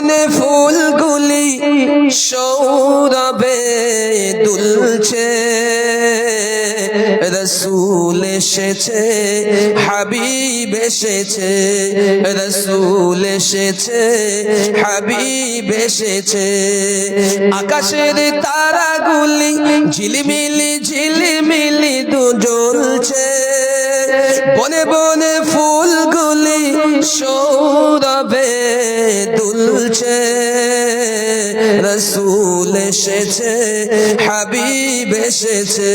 বনে ফুলগুলি সৌরভে দুলছে, রসুল এসেছে, হাবিব এসেছে, রসুল এসেছে, হাবিব এসেছে। আকাশের তারাগুলি ঝিলিমিলি ঝিলিমিলি জ্বলছে, বনে বনে ফুলগুলি সৌরভে দুলছে, রসুল এসেছে, হাবিব এসেছে,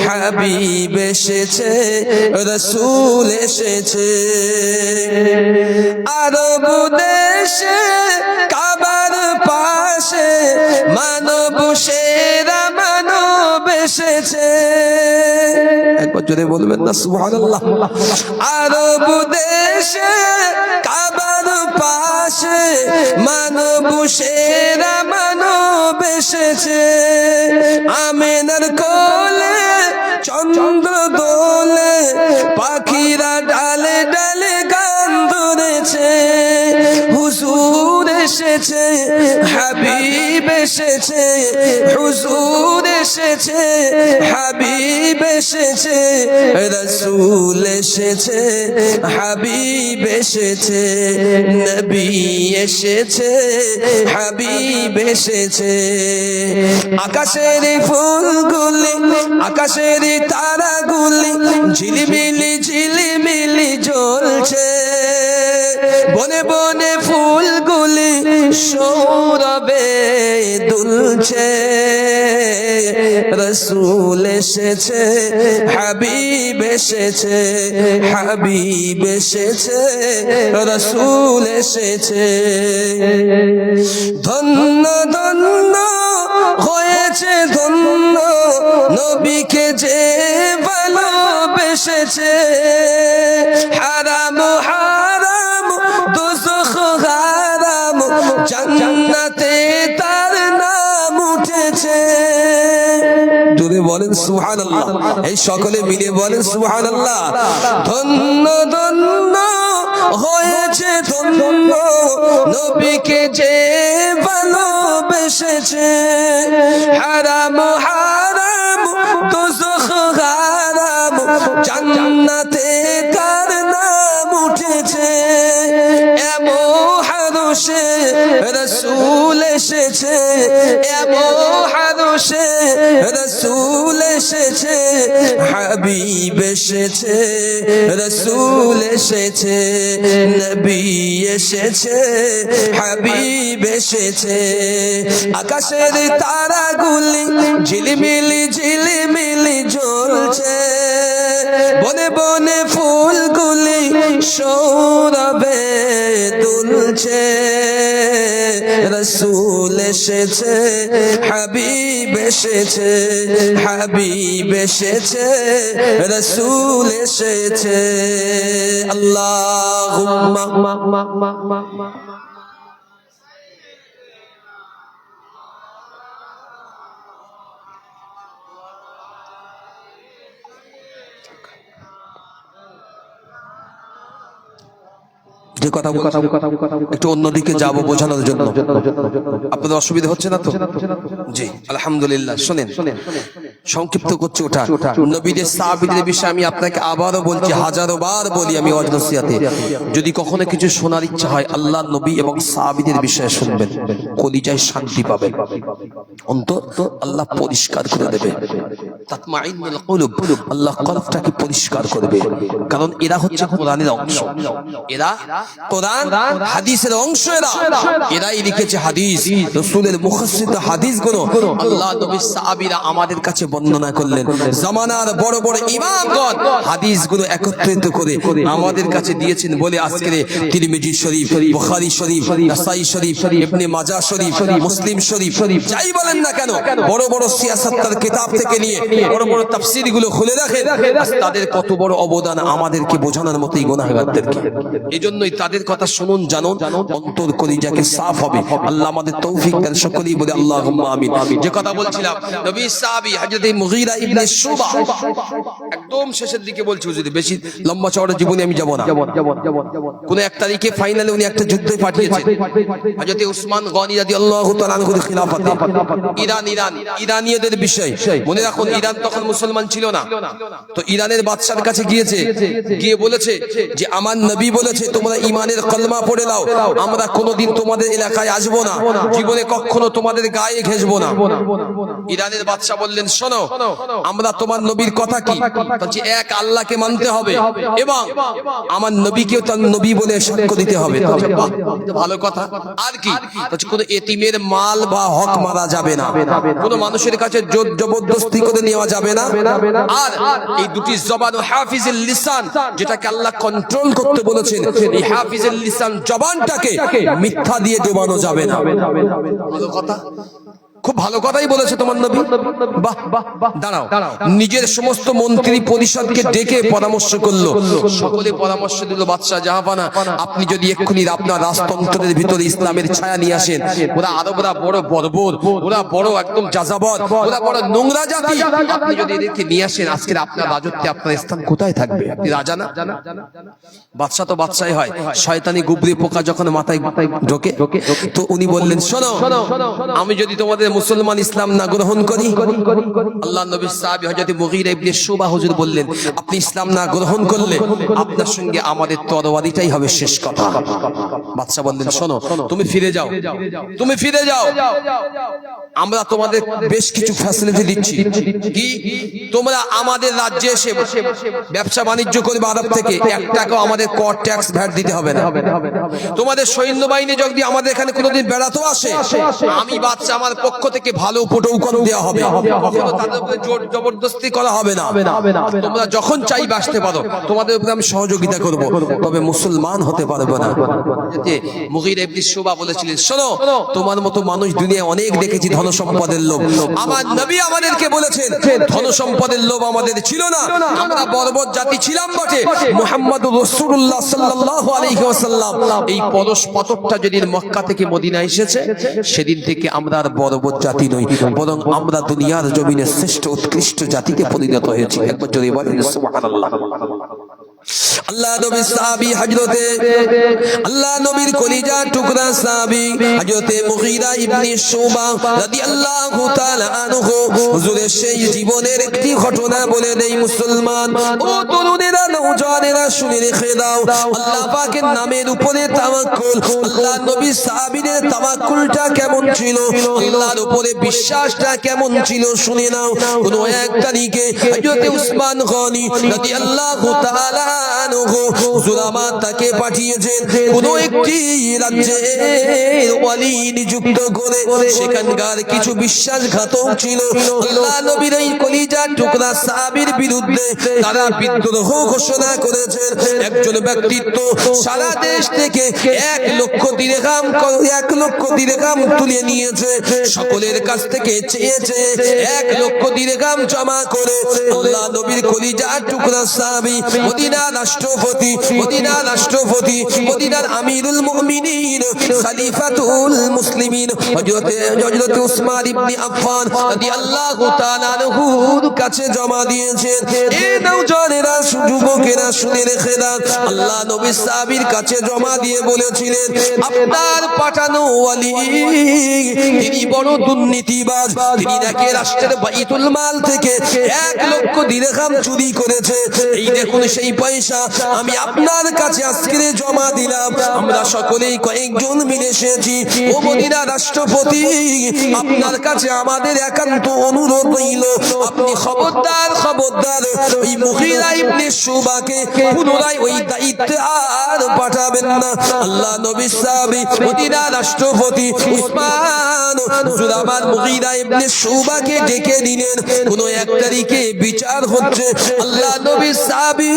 হাবিব এসেছে, রসুল এসেছে। আরব দেশে কাবার পাশে মানব সেরা মানব এসেছে। একবার জোরে বলবেন না সুবহানাল্লাহ। আরব দেশে কাবার পাশে মানব সেরা মানব এসেছে, আমেনার কোলে চন্দ্র দোলে, পাখিরা ডালে ডালে গান ধরেছে, হুজুর এসেছে, হাবিব এসেছে, হুজুর এসেছে, হাবিব এসেছে, রসুল এসেছে, হাবিব এসেছে, নবী এসেছে, হাবিব এসেছে। আকাশের ফুলগুলি আকাশের তারাগুলি ঝিলিমিলি ঝিলিমিলি জ্বলছে, বনে বনে ফুলগুলি সৌরভে দুলছে, রসুল এসেছে, হাবিব এসেছে, হাবিব এসেছে, রসুল এসেছে। ধন্য ধন্য হয়েছে ধন্য নবীকে যে ভালোবেসেছে, হারাম হারাম দোজখ হারাম জান্নাতে তার নাম উঠেছে। জোরে বলেন সুবহানাল্লাহ, এই সকলে মিলে বলেন সুবহানাল্লাহ। ধন্য ধন্য হয়েছে ধন্য নবীকে যে ভালোবেসেছে, হারাম হারাম দোজখ হারাম জান্নাতে তার নাম উঠেছে। এমো হারশে রসুল এসেছে, এমো হারশে রসুল এসেছে, হাবিব এসেছে, রসুল এসেছে, নবী এসেছে, হাবিব এসেছে। আকাশের তারাগুলি ঝিলিমিলি ঝিলিমিলি জ্বলছে, বনে বনে ফুলগুলি সৌরভে দুলছে, রসুল এসেছে, হাবিব এসেছে, হাবিব এসেছে, রসুল এসেছে। আল্লাহুম্মা যে কথা একটু অন্যদিকে যাবো বোঝানোর জন্য, আপনাদের অসুবিধা হচ্ছে না তো? জি আলহামদুলিল্লাহ। শোনেন, সংক্ষিপ্ত করছি ওটা। নবীদের সাহাবীদের বিষয়ে আমি আপনাকে আবারও বলছি, হাজারো বার বলি আমি ওয়াজ নসিহতে, যদি কখনো কিছু শোনার ইচ্ছা হয় আল্লাহ নবী এবং সাহাবীদের বিষয়ে শুনবেন, কলিজায় শান্তি পাবেন, অন্তর আল্লাহ পরিষ্কার করে দেবে, তাতমাইন্নুল কুলুব, আল্লাহ কলবটাকে পরিষ্কার করবে। কারণ এরা হচ্ছে কোরআনের অংশ, এরা কোরআন হাদিসের অংশ, এরাই লিখেছে হাদিস, রাসূলের মুখস্থিত হাদিসগুলো আল্লাহ নবী সাহাবীরা আমাদের কাছে বর্ণনা করলেন। জামানার বড় বড় ইমামগণ হাদিসগুলো একত্রিত করে আমাদের কাছে দিয়েছেন বলে আজকে তিরমিজি শরীফ, বুখারী শরীফ, নাসাই শরীফ, ইবনে মাজাহ শরীফ, মুসলিম শরীফ, যাই বলেন না কেন, বড় বড় সিয়াসাত্তার কিতাব থেকে নিয়ে বড় বড় তাফসীর গুলো খুলে দেখেন, তাদের কত বড় অবদান আমাদেরকে বোঝানোর মতোই গুনাহগারদেরকে। এজন্যই তাদের কথা শুনুন, জানুন, অন্তর কলিজাকে সাফ হবে। আল্লাহ আমাদের তৌফিক দেন, সকলেই বলে আল্লাহুম্মা আমিন। যে কথা বলছিলাম, নবী সাহাবী হযরত মুগীরা ইবনে শুবা, একদম শেষের দিকে বলছি হুজুর, বেশি লম্বা চওড়া জীবনে আমি যাব না। কোন এক তারিখে ফাইনালে উনি একটা যুদ্ধে পাঠিয়েছেন হযরত উসমান গনি রাদিয়াল্লাহু তাআলা আনহুর খিলাফতে। ইরানীয়দের বিষয় মনে রাখুন, ইরান তখন মুসলমান ছিল না। তো ইরানের বাদশার কাছে গিয়েছে, গিয়ে বলেছে যে আমার নবী বলেছে তোমরা ঈমানের কলমা পড়ে নাও, আমরা কোনোদিন তোমাদের এলাকায় আসবো না, জীবনে কখনো তোমাদের গায়ে ঘেঁষবো না। ইরানের বাদশা বললেন শোনো, আমরা তোমার নবীর কথা কি, বলছি এক আল্লাহকে মানতে হবে এবং আমার নবীকেও তার নবী বলে সাক্ষ্য দিতে হবে। ভালো কথা, আর কি, কোন এতিমের মাল বা হক মারা যাবে না, কোন মানুষের কাছে জোর জবরদস্তি করে নেওয়া যাবে না, আর এই দুটি জবান ও হাফিজুল লিসান, যেটাকে আল্লাহ কন্ট্রোল করতে বলেছেন, এই হাফিজুল লিসান জবানটাকে মিথ্যা দিয়ে ডোবানো যাবে না। ভালো কথা, খুব ভালো কথাই বলেছে তোমার নবী। বাহ, দাঁড়াও, নিজের সমস্ত মন্ত্রী পরিষদকে ডেকে পরামর্শ করলো, সকলে পরামর্শ দিল বাদশা জাহাপানা, আপনি যদি এক্ষুনি আপনার রাজতন্ত্রের ভিতরে ইসলামের ছায়া নিয়ে আসেন, ওরা আরবরা বড় বর্বর, ওরা বড় একদম যাযাবর, ওরা বড় নোংরা জাতি, আপনি যদি এদেরকে নিয়ে আসেন, আজকের আপনার রাজত্বে আপনার স্থান কোথায় থাকবে? আপনি রাজা না? বাদশা তো বাদশাই হয়, শয়তানি গুবরি পোকা যখন মাথায় ঢোকে, তো উনি বললেন শোনো, আমি যদি তোমাদের মুসলমান ইসলাম না গ্রহণ করি, আল্লাহ নবী সাহাবী হযরত মুগীরা ইবনে শুবা হুজুর বললেন আপনি ইসলাম না গ্রহণ করলে আপনার সঙ্গে আমাদের তরবারিটাই হবে শেষ কথা। বাদশা বললেন শোনো, তুমি ফিরে যাও, তুমি ফিরে যাও, আমরা তোমাদের বেশ কিছু ফ্যাসিলিটি দিচ্ছি, কি তোমরা আমাদের রাজ্যে এসে ব্যবসা বাণিজ্য করবে আরব থেকে, এক টাকাও আমাদের কর ট্যাক্স ভ্যাট দিতে হবে না, তোমাদের সৈন্যবাহিনী যদি আমাদের এখানে কোনোদিন বেড়াতেও আসে, আমি বাদশা আমার পক্ষ থেকে ভালো উপঢৌকন দেওয়া হবে, কখনো তাদের উপরে জোর জবরদস্তি করা হবে না, তোমরা যখন চাইবে আসতে পারো, তোমাদের উপরে আমি সহযোগিতা করব, তবে মুসলমান হতে পারবে না। মুগীরা ইবনে শুবা বলেছিলেন শোনো, তোমার মতো মানুষ দুনিয়ায় অনেক দেখেছি ধন সম্পদের লোভ, আমার নবী আমাদেরকে বলেছেন ধন সম্পদের লোভ আমাদের ছিল না, আমরা বর্বর জাতি ছিলাম বটে, মুহাম্মদুর রাসূলুল্লাহ সাল্লাল্লাহু আলাইহি ওয়াসাল্লাম এই পরশ পাথরটা যেদিন মক্কা থেকে মদিনা এসেছে, সেদিন থেকে আমরা আর বর্বর জাতি নই, বরং আমরা দুনিয়ার জমিনে শ্রেষ্ঠ উৎকৃষ্ট জাতিতে পরিণত হয়েছি। একবার জোরে বলেন সুবহানাল্লাহ। আল্লাহ নবী সাহাবী হযরতে আল্লাহ নবীর কলিজা টুকরা সাহাবী হযরতে মুগীরা ইবনে শুবা রাদিয়াল্লাহু তাআলা আনহু হুজুরের সেই জীবনের একটি ঘটনা বলে দেই মুসলমান ও তরুণেরা, নওজওয়ানেরা শুনে রেখে দাও, আল্লাহ পাকের নামের উপরে তাওয়াক্কুল, আল্লাহ নবী সাহাবীদের তাওয়াক্কুলটা কেমন ছিল, আল্লাহর উপরে বিশ্বাসটা কেমন ছিল শুনে নাও। কোন এক তারিখে হযরতে উসমান গনি রাদিয়াল্লাহু তাআলা জুলামা তাকে পাঠিয়েছেন কোন একটি রাজ্যের ওয়ালি নিযুক্ত করে, সেখানকার কিছু বিশ্বাসঘাতক ছিল আল্লাহ নবীর এই কলিজার টুকরা সাহাবীর বিরুদ্ধে তারা বিদ্রোহ ঘোষণা করেছেন। একজন ব্যক্তিত্ব সারা দেশ থেকে 1,00,000 দিরহাম তুলে নিয়েছে, সকলের কাছ থেকে চেয়েছে 1,00,000 দিরহাম জমা করে আল্লাহ নবীর কলিজার টুকরা সাহাবী মদিনার রাষ্ট্রপতি মদিনার আমিরুল মুমিনিন খলিফাতুল মুসলিমিন হযরত উসমান ইবনে আফফান রাদিয়াল্লাহু তাআলা আনহুর কাছে জমা দিয়েছেন। এই নওজওয়ানেরা, যুবকেরা শুনে রেখে দাও, আল্লাহ নবী সাহাবীর কাছে জমা দিয়ে বলেছিলেন আপনার পাঠানো ওয়ালি তিনি বড় দুর্নীতিবাজ, তিনি নাকি রাষ্ট্রের বাইতুল মাল থেকে 1,00,000 দিরহাম চুরি করেছে, এই দেখুন সেই পয়সা আমি আপনার কাছে আজকে জমা দিলাম, আমরা সকলেই কয়েকজন মিলে এসেছি, ও মদিনার রাষ্ট্রপতি আপনার কাছে আমাদের একান্ত অনুরোধ রইল, আপনি খবরদার ওই মুগীরা ইবনে শুবাকে পুনরায় ওই দায়িত্বে আর পাঠাবেন না। আল্লাহ নবী সাহাবী মদিনার রাষ্ট্রপতি উসমান জুলামান মুগীরা ইবনে শুবাকে ডেকে নিলেন, কোন এক তারিখে বিচার হচ্ছে, আল্লাহ নবী সাহাবী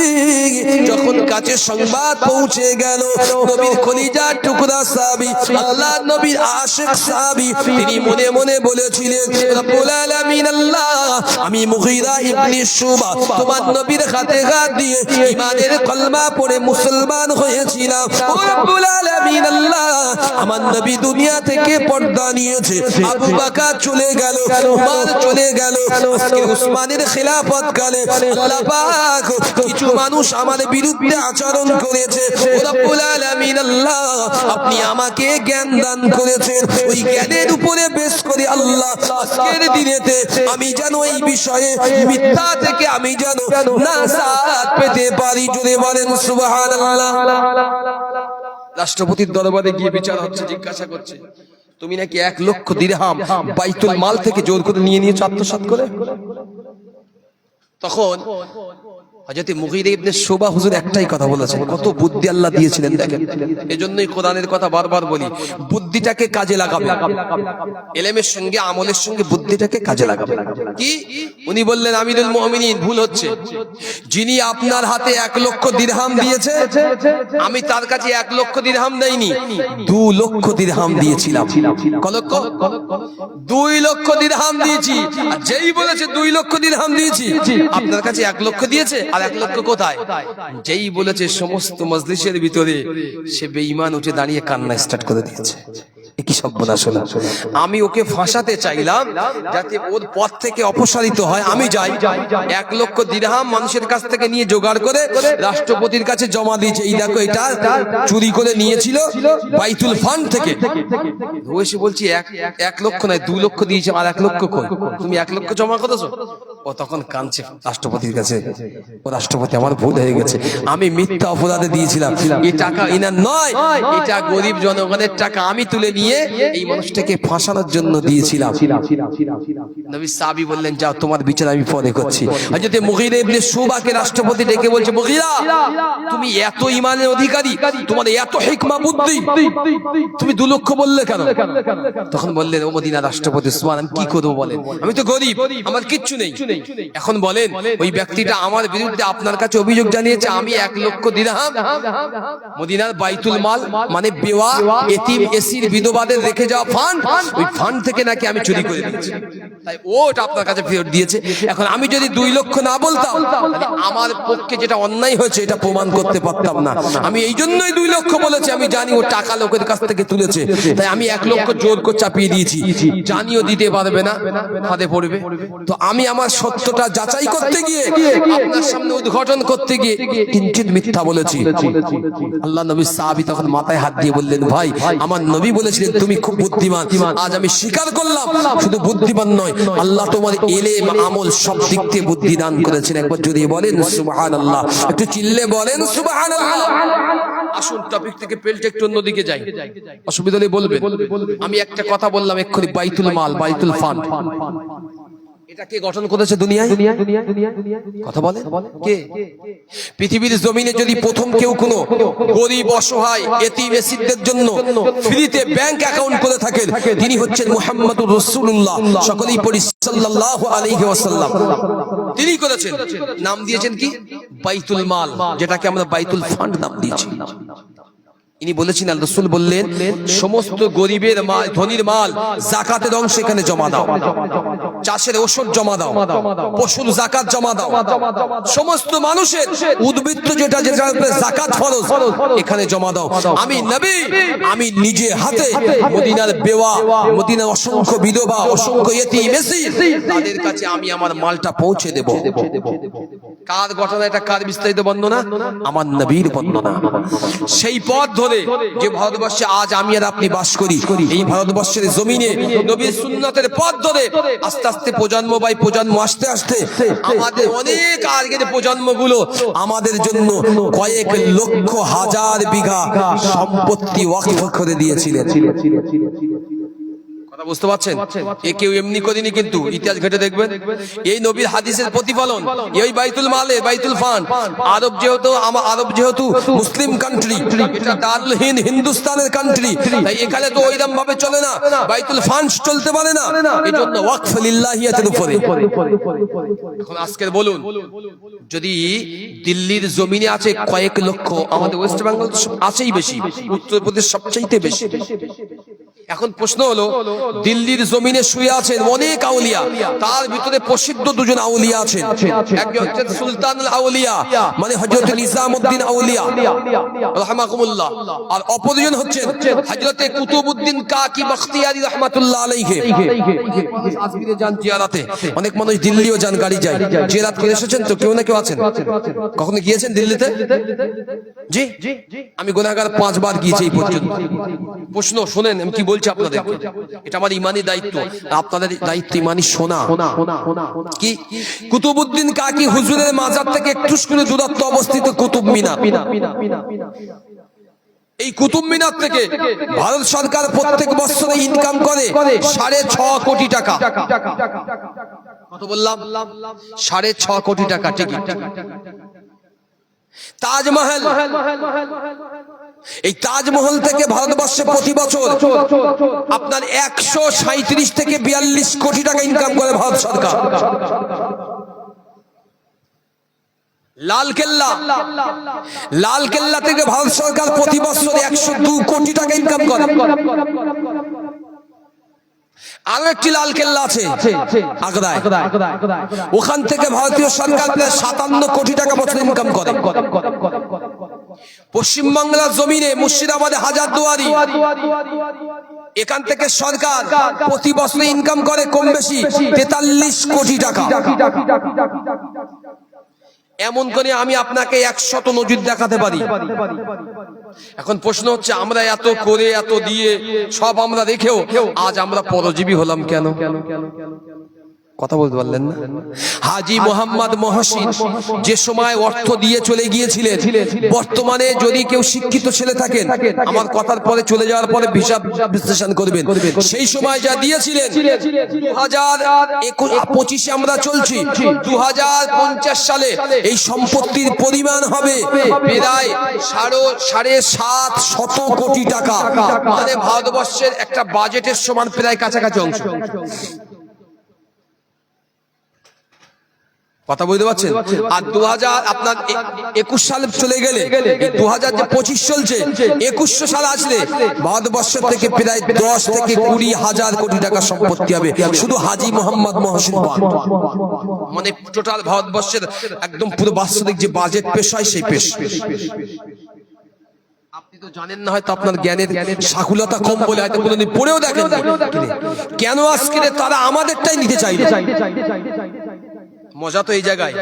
যখন কাছে সংবাদ পৌঁছে গেল, নবীর কলিজার টুকরা সাহাবী, আল্লাহর নবীর আশিক সাহাবী, তিনি মনে মনে বলেছিলেন, রব্বুল আলামিন আল্লাহ, আমি মুগীরা ইবনে শুবা তোমার নবীর হাতে হাত দিয়ে ঈমানের কলমা পড়ে মুসলমান হয়েছিলাম। ও রব্বুল আলামিন আল্লাহ, আমার নবী দুনিয়া থেকে পর্দা নিয়েছে, আবু বকর চলে গেল, উমর চলে গেল, আজকে উসমানের খিলাফত কালে আল্লাহ পাক কিছু মানুষ আমার বিরুদ্ধে আচরণ করেছে। ও রব্বুল আলামিন আল্লাহ, আপনি আমাকে জ্ঞান দান করেছেন, ওই জ্ঞানের উপরে বেশ করে আল্লাহ আজকের দিনেতে আমি যেন এই বিষয়ে মিথ্যা থেকে আমি যেন নাজাত পেতে পারি। জুড়ে বলেন সুবহানাল্লাহ। রাষ্ট্রপতির দরবারে গিয়ে বিচার হচ্ছে, জিজ্ঞাসা করছে, তুমি নাকি 1 লক্ষ দিরহাম বাইতুল মাল থেকে জোর করে নিয়ে নিয়েছো আত্মসাৎ করে। তখন হযরত মুগীরা ইবনে শুবা হুজুর একটাই কথা বলেছেন, কত বুদ্ধি আল্লাহ দিয়েছিলেন দেখেন। এজন্যই কোরআনের কথা বারবার বলি, বুদ্ধিটাকে কাজে লাগাবে, ইলমের সঙ্গে আমলের সঙ্গে বুদ্ধিটাকে কাজে লাগাবে। কি উনি বললেন, আমিরুল মুমিনিন, ভুল হচ্ছে, যিনি আপনার হাতে 1 লক্ষ দিরহাম দিয়েছে, আমি তার কাছে 1 লক্ষ দিরহাম দেইনি, 2 লক্ষ দিরহাম দিয়েছিলাম। কত লক্ষ? 2 লক্ষ দিরহাম দিয়েছি। আর যেই বলেছে 2 লক্ষ দিরহাম দিয়েছি, আপনার কাছে 1 লক্ষ দিয়েছে, আর 1 লক্ষ কোথায়? যেই বলেছে সমস্ত মজলিসের ভিতরে সে বেঈমান উঠে দাঁড়িয়ে কান্না স্টার্ট করে দিয়েছে। কি সর্বনাশ হলো। আমি ওকে ফাঁসাতে চাইলাম যাতে ওর পথ থেকে অপসারিত হয়, আমি যাই 1 লক্ষ দিরহাম মানুষের কাছ থেকে নিয়ে জোগাড় করে রাষ্ট্রপতির কাছে জমা দিয়েছে, এই দেখো এটা চুরি করে নিয়েছিল বাইতুল ফান্ড থেকে। এসে বলছি 1 লক্ষ নয় 2 লক্ষ দিয়েছে, আর 1 লক্ষ কই? তুমি 1 লক্ষ জমা করেছো? ও তখন কাঁদছে রাষ্ট্রপতির কাছে, ও রাষ্ট্রপতি আমার ভুল হয়ে গেছে, আমি মিথ্যা অপরাধে দিয়েছিলাম, এই টাকা ইনার নয়, এটা গরিব জনগণের টাকা, আমি তুলে নিয়ে এই মানুষটাকে ফাঁসানোর জন্য দিয়েছিলাম। নবী সাহাবী বললেন, যাও তোমার বিচার আমি পরে করছি। হযরত মুগীরা ইবনে শুবাকে রাষ্ট্রপতি ডেকে বলছে, মুগীরা, তুমি এত ঈমানের অধিকারী, তোমার এত হিকমা বুদ্ধি, তুমি 2 লক্ষ বললে কেন? তখন বললেন, ও মদিনা রাষ্ট্রপতি উসমান, আমি কি করব বলেন, আমি তো গরিব, আমার কিচ্ছু নেই। এখন বলেন, ওই ব্যক্তিটা আমার বিরুদ্ধে আপনার কাছে অভিযোগ জানিয়েছে, আমি 1 লক্ষ দিরহাম মদিনার বাইতুল মাল মানে বেওয়া এতিম এসির বিধবাদের রেখে যাওয়া ফান্ড, ওই ফান্ড থেকে নাকি আমি চুরি করে দিয়েছি, তাই ওটা আপনার কাছে ফেরত দিয়েছে। এখন আমি যদি 2 লক্ষ না বলতাম, তাহলে আমার পক্ষে যেটা অন্যায় হয়েছে এটা প্রমাণ করতে পারতাম না। আমি এই জন্যই 2 লক্ষ বলেছি, আমি জানি ও টাকা লোকের কাছ থেকে তুলেছে, তাই আমি 1 লক্ষ জোর করে চাপিয়ে দিয়েছি, জানিও দিতে পারবে না, ফাঁদে পড়বে। তো আমি আমার সত্যটা যাচাই করতে গিয়ে, আপনার সামনে উদ্ঘাটন করতে গিয়ে কিঞ্চিত মিথ্যা বলেছি। আল্লাহ নবী সাহাবী তখন মাথায় হাত দিয়ে বললেন, ভাই, আমার নবী বলেছিলেন তুমি খুব বুদ্ধিমান, আজ আমি স্বীকার করলাম, শুধু বুদ্ধিমান নয়, আল্লাহ তোমার ইলম আমল সব দিক থেকে বুদ্ধি দান করেছেন। একবার যদি বলেন সুবহানাল্লাহ, একটু চিল্লে বলেন সুবহানাল্লাহ। আসুন টপিক থেকে পেল্টে একটু অন্যদিকে যাই, অসুবিধা হলে বলবেন। আমি একটা কথা বললাম এক্ষুনি, বাইতুল মাল, বাইতুল ফান্ড, এটা কে গঠন করেছে দুনিয়ায়? কথা বলে কে? পৃথিবীর জমিনে যদি প্রথম কেউ কোনো গরিব অসহায় এতিম এসিদদের জন্য ফ্রিতে ব্যাংক অ্যাকাউন্ট করে থাকেন, তিনি হচ্ছেন মুহাম্মদুর রাসূলুল্লাহ, সকলেই পড়ি সাল্লাল্লাহু আলাইহি ওয়াসাল্লাম। তিনি করেছেন, নাম দিয়েছেন কি? বাইতুল মাল, যেটাকে আমরা বাইতুল ফান্ড নাম দিয়েছি। ইনি বলেছেন, রাসূল বললেন, সমস্ত গরিবের মাল, ধনীর মাল, যাকাতের অংশ এখানে জমা দাও, চাষের ওষুধ জমা দাও, পশুর যাকাত জমা দাও, সমস্ত মানুষের উদ্বৃত্ত যেটা যেটা যাকাত ফরজ এখানে জমা দাও। আমি নবী, আমি নিজে হাতে মদিনার বেওয়া, মদিনার অসংখ্য বিধবা, অসংখ্য ইতিম এসির, তাদের কাছে আমি আমার মালটা পৌঁছে দেব। কার ঘটনা এটা? কার বিস্তারিত বর্ণনা? আমার নবীর বর্ণনা। সেই পথ ধরে যে ভারতবর্ষে আজ আমি আর আপনি বাস করি, এই ভারতবর্ষের জমিনে নবীর সুন্নতের পথ ধরে আস্তে আস্তে প্রজন্ম বাই প্রজন্ম আসতে আসতে আমাদের অনেক আগের প্রজন্মগুলো আমাদের জন্য কয়েক লক্ষ হাজার বিঘা সম্পত্তি ওয়াকফ করে দিয়েছিলেন। বুঝতে পারছেন? এ কেউ এমনি করেনি, কিন্তু ইতিহাস ঘেটে দেখবেন এই নবীর হাদিসের প্রতিফলন এই বাইতুল মালে, বাইতুল ফান্ড। আরব যেহেতু মুসলিম কান্ট্রি, এটা দারুল হিন্দ, হিন্দুস্তানের কান্ট্রি, তাই এখানে তো ওইরকম ভাবে চলে না, বাইতুল ফান্ড চলতে পারে না, এজন্য ওয়াকফ লিল্লাহিয়াতের উপরে। এখন আজকের বলুন, যদি দিল্লির জমিনে আছে কয়েক লক্ষ, আমাদের ওয়েস্ট বেঙ্গল আছেই বেশি, উত্তরপ্রদেশ সবচাইতে বেশি। এখন প্রশ্ন হলো, দিল্লির জমিনে শুয়ে আছেন অনেক আউলিয়া, তার ভিতরে প্রসিদ্ধ দুজন আউলিয়া আছেন। একজন হচ্ছেন সুলতানুল আউলিয়া, মানে হযরত নিজামউদ্দিন আউলিয়া রাহমাহুল্লাহ, আর অপরজন হচ্ছেন হযরত কুতুবউদ্দিন কাকি বখতিয়ারি রাহমাতুল্লাহ আলাইহি। আজমিরে যান জিয়ারাতে, অনেক মানুষ দিল্লিও যান, গাড়ি যায়, জিয়ারাত করে এসেছেন তো কেউ না কেউ আছেন? কখনো গিয়েছেন দিল্লিতে? জি, আমি গুনাহগার 5 বার গিয়েছি এই পর্যন্ত। প্রশ্ন শুনেন আমি কি বলছি আপনাদের, এটা আমার ইমানি দায়িত্ব, আপনাদের দায়িত্ব ইমানি শোনা। কি কুতুবউদ্দিন কাকি হুজুরের মাজার থেকে একটু করে দূরত্ব অবস্থিত কুতুব মিনার। এই কুতুব মিনার থেকে ভারত সরকার প্রত্যেক বছরে ইনকাম করে 6.5 কোটি টাকা। কত বললাম? 6.5 কোটি টাকা টিকিট। তাজমহল, এই তাজমহল থেকে ভারতবর্ষে প্রতি বছর আপনার 137 থেকে 42 কোটি টাকা ইনকাম করে ভারত সরকার। লাল কেল্লা থেকে ভারত সরকার প্রতি বছর 102 কোটি টাকা ইনকাম করে। আরো একটি লাল কেল্লা আছে আগ্রায়, ওখান থেকে ভারতীয় সরকার 57 কোটি টাকা বছর ইনকাম করে। পশ্চিমবাংলার জমিনে মুর্শিদাবাদে হাজারদুয়ারি, এখান থেকে সরকার প্রতি বছর ইনকাম করে কম বেশি 43 কোটি টাকা। এমন করে আমি আপনাকে 100 নজির দেখাতে পারি। এখন প্রশ্ন হচ্ছে, আমরা এত করে এত দিয়ে সব আমরা রেখেও আজ আমরা পরজীবী হলাম কেন? কথা বলতে পারলেন না? হাজী মোহাম্মদ মহসিন যে সময় অর্থ দিয়ে চলে গিয়েছিলেন, বর্তমানে যদি কেউ শিক্ষিত ছেলে থাকেন, আমার কথার পরে চলে যাওয়ার পরে হিসাব বিশ্লেষণ করবেন, সেই সময় যা দিয়েছিলেন 2025 আমরা চলছি, 2050 সালে এই সম্পত্তির পরিমাণ হবে প্রায় 750 কোটি টাকা, মানে ভারতবর্ষের একটা বাজেটের সমান প্রায় কাছাকাছি অংশ। কথা বুঝতে পারছেন? আর 2021 সালে চলে গেলে 2025 চলছে, 2100 সাল আসলে ভারতবর্ষ থেকে প্রায় 10 থেকে 20 হাজার কোটি টাকা সম্পত্তি হবে শুধু হাজী মোহাম্মদ মহসিন পান। মানে টোটাল ভারতবর্ষের একদম পুরো বাৎসরিক যে বাজেট পেশ হয় সেই পেশ। আপনি তো জানেন না, হয়তো আপনার জ্ঞানের সাকুলতা কম বলে হয়তো কোনোদিন পড়েও দেখেন কেন আজকে তারা আমাদেরটাই নিতে চাইবে। মজা তো এই জায়গায়,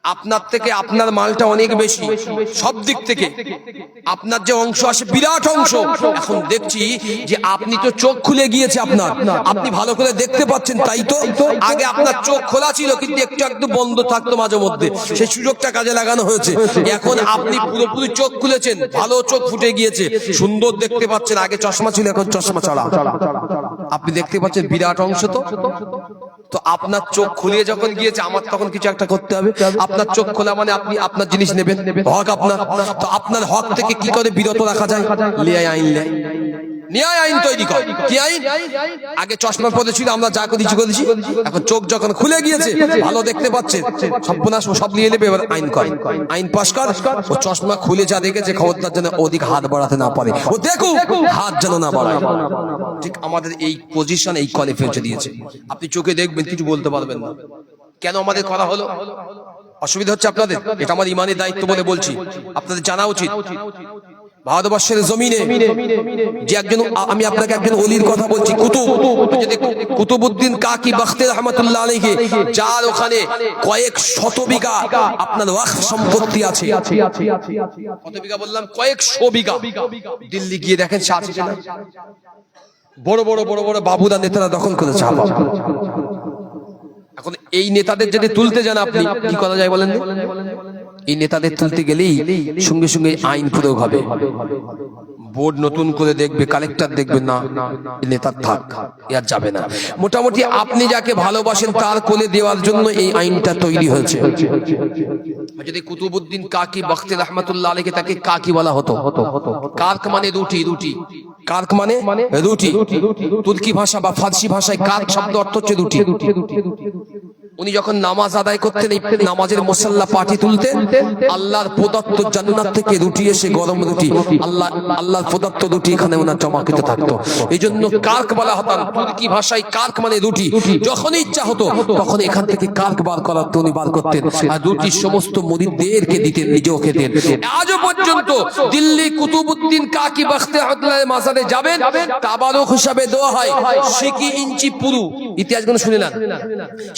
আপনার থেকে আপনার মালটা অনেক বেশি, সব দিক থেকে আপনার যে অংশ আসে বিরাট অংশ। এখন দেখছি যে আপনি তো চোখ খুলে গিয়েছে, আপনি ভালো করে দেখতে পাচ্ছেন, তাই তো আগে আপনার চোখ খোলা ছিল কিন্তু একটু একটু বন্ধ থাকতো মাঝে মধ্যে, সেই সুযোগটা কাজে লাগানো হয়েছে। এখন আপনি পুরোপুরি চোখ খুলেছেন, ভালো চোখ ফুটে গিয়েছে, সুন্দর দেখতে পাচ্ছেন। আগে চশমা ছিল, এখন চশমা ছাড়া আপনি দেখতে পাচ্ছেন বিরাট অংশ। তো আপনার চোখ খুলে যখন গিয়েছে, আমার তখন কিছু একটা করতে হবে। আপনার চোখ খোলা মানে আপনি আপনার জিনিস নেবেন, হক আপনার। তো আপনার হক থেকে কি করে বিরত রাখা যায়? ন্যায় আইন, ন্যায় আইন তৈরি কর। কি আইন? আগে চশমা পরে ছিল, আমরা যা করেছি, এখন চোখ যখন খুলে গিয়েছে, ভালো দেখতে পাচ্ছে, সর্বনাশ সব নিয়ে নেবে। এবার আইন কর, আইন পাস কর। ও চশমা খুলে যা দেখেছে, খবরদার যেন ওদিক হাত বাড়াতে না পারে, ও দেখুক হাত যেন না বাড়ায়। ঠিক আমাদের এই পজিশন এই কলে পৌঁছে দিয়েছে। আপনি চোখে দেখবেন, কিছু বলতে পারবেন না। কেন আমাদের করা হলো? অসুবিধা হচ্ছে আপনাদের? এটা আমার ইমানের দায়িত্ব বলে বলছি, আপনাদের জানা উচিত। ভারতবর্ষের জমিনে যে একজন, আমি আপনাকে একজন ওলির কথা বলছি, কুতুবউদ্দিন কাকি বখতিয়ার রহমাতুল্লাহ আলাইহি, যার ওখানে কয়েক শত বিঘা আপনার ওয়াকফ সম্পত্তি আছে। কত বিঘা বললাম? কয়েকশো বিঘা। দিল্লি গিয়ে দেখেন বড় বড় বাবুরা নেতারা দখল করেছে। এখন এই নেতাদের যদি তুলতে যান আপনি, কি করা যায় বলেন? এই নেতাদের তুলতে গেলেই সঙ্গে সঙ্গে আইন প্রয়োগ হবে, বোর্ড নতুন করে দেখবে, কালেক্টর দেখবে, না নেতার থাক, আর যাবে না। মোটামুটি আপনি যাকে ভালোবাসেন তার কোলে দেওয়ার জন্য এই আইনটা তৈরি হয়েছে। যদি কুতুবউদ্দিন কাকি বখতি রহমাতুল্লাহ আলাইহি তাকে কাকি বলা হতো, কার্ক মানে রুটি, রুটি কার্ক মানে রুটি, তুর্কি ভাষা বা ফার্সি ভাষায় কার্ক শব্দ অর্থ হচ্ছে রুটি। উনি যখন নামাজ আদায় করতেন, এই নামাজের মুসাল্লা পাটি তুলতেন, আল্লাহর প্রদত্ত জান্নাত থেকে রুটি এসে গরম রুটি, আল্লাহর প্রদত্ত রুটি এখানে ওনার জমাকৃত থাকতো। এই জন্য কার্ক বলা হতাম। তুর্কি ভাষায় কার্ক মানে রুটি। যখনই ইচ্ছা হতো তখন এখান থেকে কার্ক বার করার উনি বার করতেন, আর রুটি সমস্ত মুরিদদেরকে দিতেন, নিজেও খেতেন। আজও পর্যন্ত দিল্লি কুতুবউদ্দিন কাকি বখতি রহমাতুল্লাহ মাজারে যাবেন, তাবারুক হিসাবে দেওয়া হয় সিকি ইঞ্চি পুরু। ইতিহাসগুলো শুনে নেন।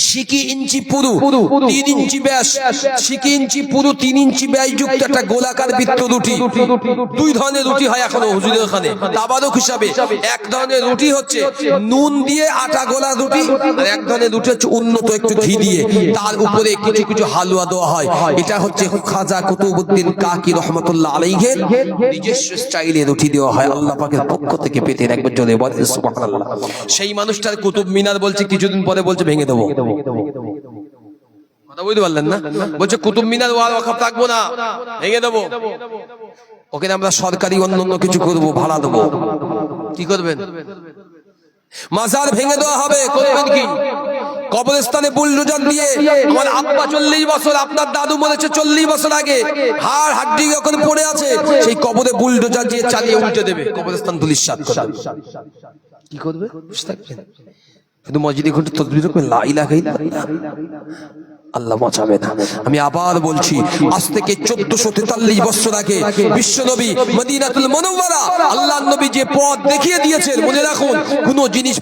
সিকি ইঞ্চি পুরু 3 ইঞ্চি ব্যাস, সিকি ইঞ্চি পুরু 3 ইঞ্চি ব্যাস যুক্ত একটা গোলাকার বৃত্ত রুটি। 2 ধরনের রুটি হয় এখন হুজুরের ওখানে তাবারুক হিসাবে। এক ধরনের রুটি হচ্ছে নুন দিয়ে আটা গোলা রুটি, আর এক ধরনের রুটি হচ্ছে উন্নত একটু ঘি দিয়ে, তার উপরে কিছু কিছু হালুয়া দেওয়া হয়। এটা হচ্ছে খাজা কুতুবউদ্দিন কাকি রহমাতুল্লাহ আলাইহির নিজস্ব স্টাইলে রুটি দেওয়া হয়, আল্লাহ পাকের পক্ষ থেকে পেতেন। একবার জোরে বলেন সুবহানাল্লাহ। সেই মানুষটার কুতুব মিনার বলছে কিছুদিন পরে বলছে ভেঙে দেবো। কথা বুঝতে পারলেন না? বলছে কুতুব মিনার ওয়াকফ থাকবো না, ভেঙে দেবো। ওখানে আমরা সরকারি অন্য কিছু করবো, ভাড়া দেবো। কি করবেন? মাজার ভেঙে দেওয়া হবে, করবেন কি? কবরস্থানে বুলডোজার দিয়ে, আমার আব্বা 40 বছর, আপনার দাদু মরেছে 40 বছর আগে, হাড় হাড্ডি যখন পড়ে আছে, সেই কবরে বুলডোজার দিয়ে চালিয়ে উল্টে দেবে, কবরস্থান ধুলিস্যাৎ করবে। কি করবে? কিন্তু মসজিদে ঘন্টা তসবিহ করে লা ইলাহা ইল্লাল্লাহ, আল্লাহ বাঁচাবে না। আমি আবার বলছি, আজ থেকে 1443 বছর আগে বিশ্বনবী মদিনাতুল মুনাওয়ারা আল্লাহর নবী যে পথ দেখিয়ে দিয়েছেন, মনে রাখুন, কোন জিনিস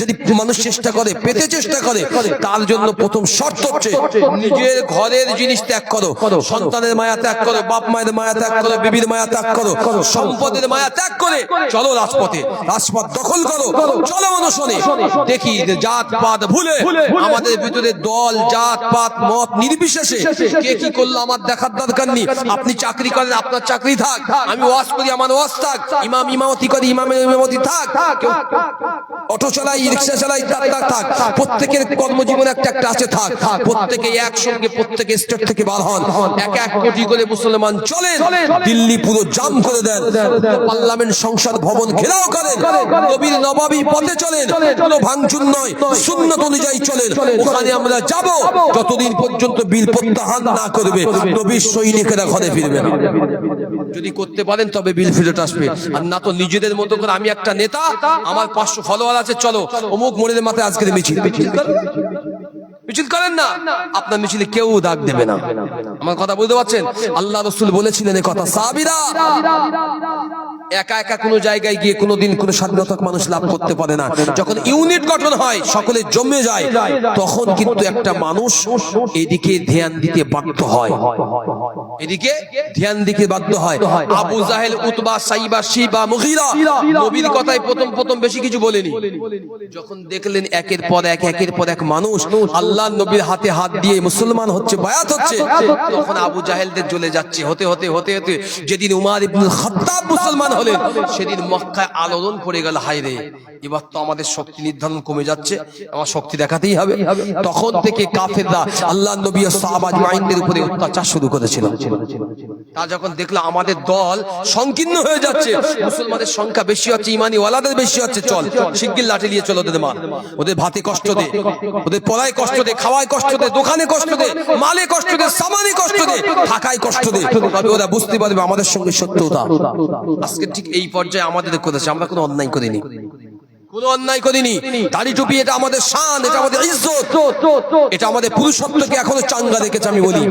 যদি মানুষ চেষ্টা করে, পেতে চেষ্টা করে, তার জন্য প্রথম শর্ত হচ্ছে নিজের ঘরের জিনিস ত্যাগ করো, সন্তানের মায়া ত্যাগ করো, বাপ মায়ের মায়া ত্যাগ করো, বিবির মায়া ত্যাগ করো, সম্পদের মায়া ত্যাগ করে চলো রাজপথে, রাজপথ দখল করো, চলো অনশনে। দেখি জাত পাত ভুলে আমাদের ভিতরে দল জাত পাত মত নির্বিশেষে কে কি করলো আমার দেখার দরকার নেই। আপনি চাকরি করেন, আপনার চাকরি থাক, আমি ওয়াজ করি, আমার ওয়াজ থাক, ইমাম ইমামতি করি, ইমামের ইমামতি থাক, অটো চালাই, রিকশা চালাই, থাক, প্রত্যেকের কর্মজীবনে একটা একটা আছে থাক, প্রত্যেকে একসঙ্গে প্রত্যেকে স্টেট থেকে বার হন, 1 কোটি করে মুসলমান চলেন, দিল্লি পুরো জাম করে দেন, পার্লামেন্ট সংসদ ভবন ঘেরাও করেন, নবীর নবাবী পথে চলেন, কোনো ভাঙচুর নয়, সুন্নাত অনুযায়ী চলেন। ওখানে আমরা যাব যতদিন পর্যন্ত বিল প্রত্যাহার না করবে, নবীর সৈনিকেরা ঘরে ফিরবে না। যদি করতে পারেন তবে বিল ফেরত আসবে, আর না তো নিজেদের মতো করে আমি একটা নেতা, আমার 500 ফলোয়ার আছে, চলো অমুক মোড়ের মাথায় আজকের মিছিল করেন না, আপনার মিছিলে কেউ দাগ দেবে না। আমার কথা বুঝতে পারছেন? আল্লাহ রাসূল বলেছিলেন এই কথা, সাহাবীরা একা একা কোনো জায়গায় গিয়ে কোনোদিন কোনো স্বাধীনতা মানুষ লাভ করতে পারে না। যখন ইউনিট গঠন হয়, সকলে জমে যায়, তখন কিন্তু একটা মানুষ এদিকে ধ্যান দিতে বাধ্য হয়, এদিকে ধ্যান দিতে বাধ্য হয়। আবু জাহেল, উতবা, সাইবা, শিবা, মুগীরা নবীর কথায় প্রথম বেশি কিছু বলেনি। যখন দেখলেন একের পর এক মানুষ আল্লাহ নবীর হাতে হাত দিয়ে মুসলমান হচ্ছে, বায়াত হচ্ছে, তখন আবু জাহেলদের জ্বলে যাচ্ছে। হতে যেদিন উমর ইবনে খাত্তাব মুসলমান হলেন, সেদিন মক্কায় আলোড়ন পড়ে গেল, হায় রে, এবার তো আমাদের শক্তি নির্ধারণ কমে যাচ্ছে, আমার শক্তি দেখাতেই হবে। তখন থেকে কাফেররা আল্লাহর নবী ও সাহাবা আজমাইনদের উপরে অত্যাচার শুরু করেছিল। তা যখন দেখলো আমাদের দল সংকীর্ণ হয়ে যাচ্ছে, মুসলমানের সংখ্যা বেশি হচ্ছে, ইমানি ওয়ালাদের বেশি হচ্ছে, চল শিগগির লাঠি নিয়ে চলো, ওদের মার, ওদের ভাতে কষ্ট দে, ওদের পড়ায় কষ্ট দে, খাওয়ায় কষ্ট দে, দোকানে কষ্ট দে, মালে কষ্ট দে, সামানে কষ্ট দে, থাকায় কষ্ট দে, তবে ওরা বুঝতে পারবে আমাদের সঙ্গে সত্যতা। আজকে ঠিক এই পর্যায়ে আমাদের করেছে, আমরা কোনো অন্যায় করিনি, কোনো অন্যায় করিনি। দাড়ি টুপি এটা আমাদের শান, এটা আমাদের ইজ্জত, এটা আমাদের পুরুষত্বকে এখনো চাঙ্গা রেখেছে। আমি বলি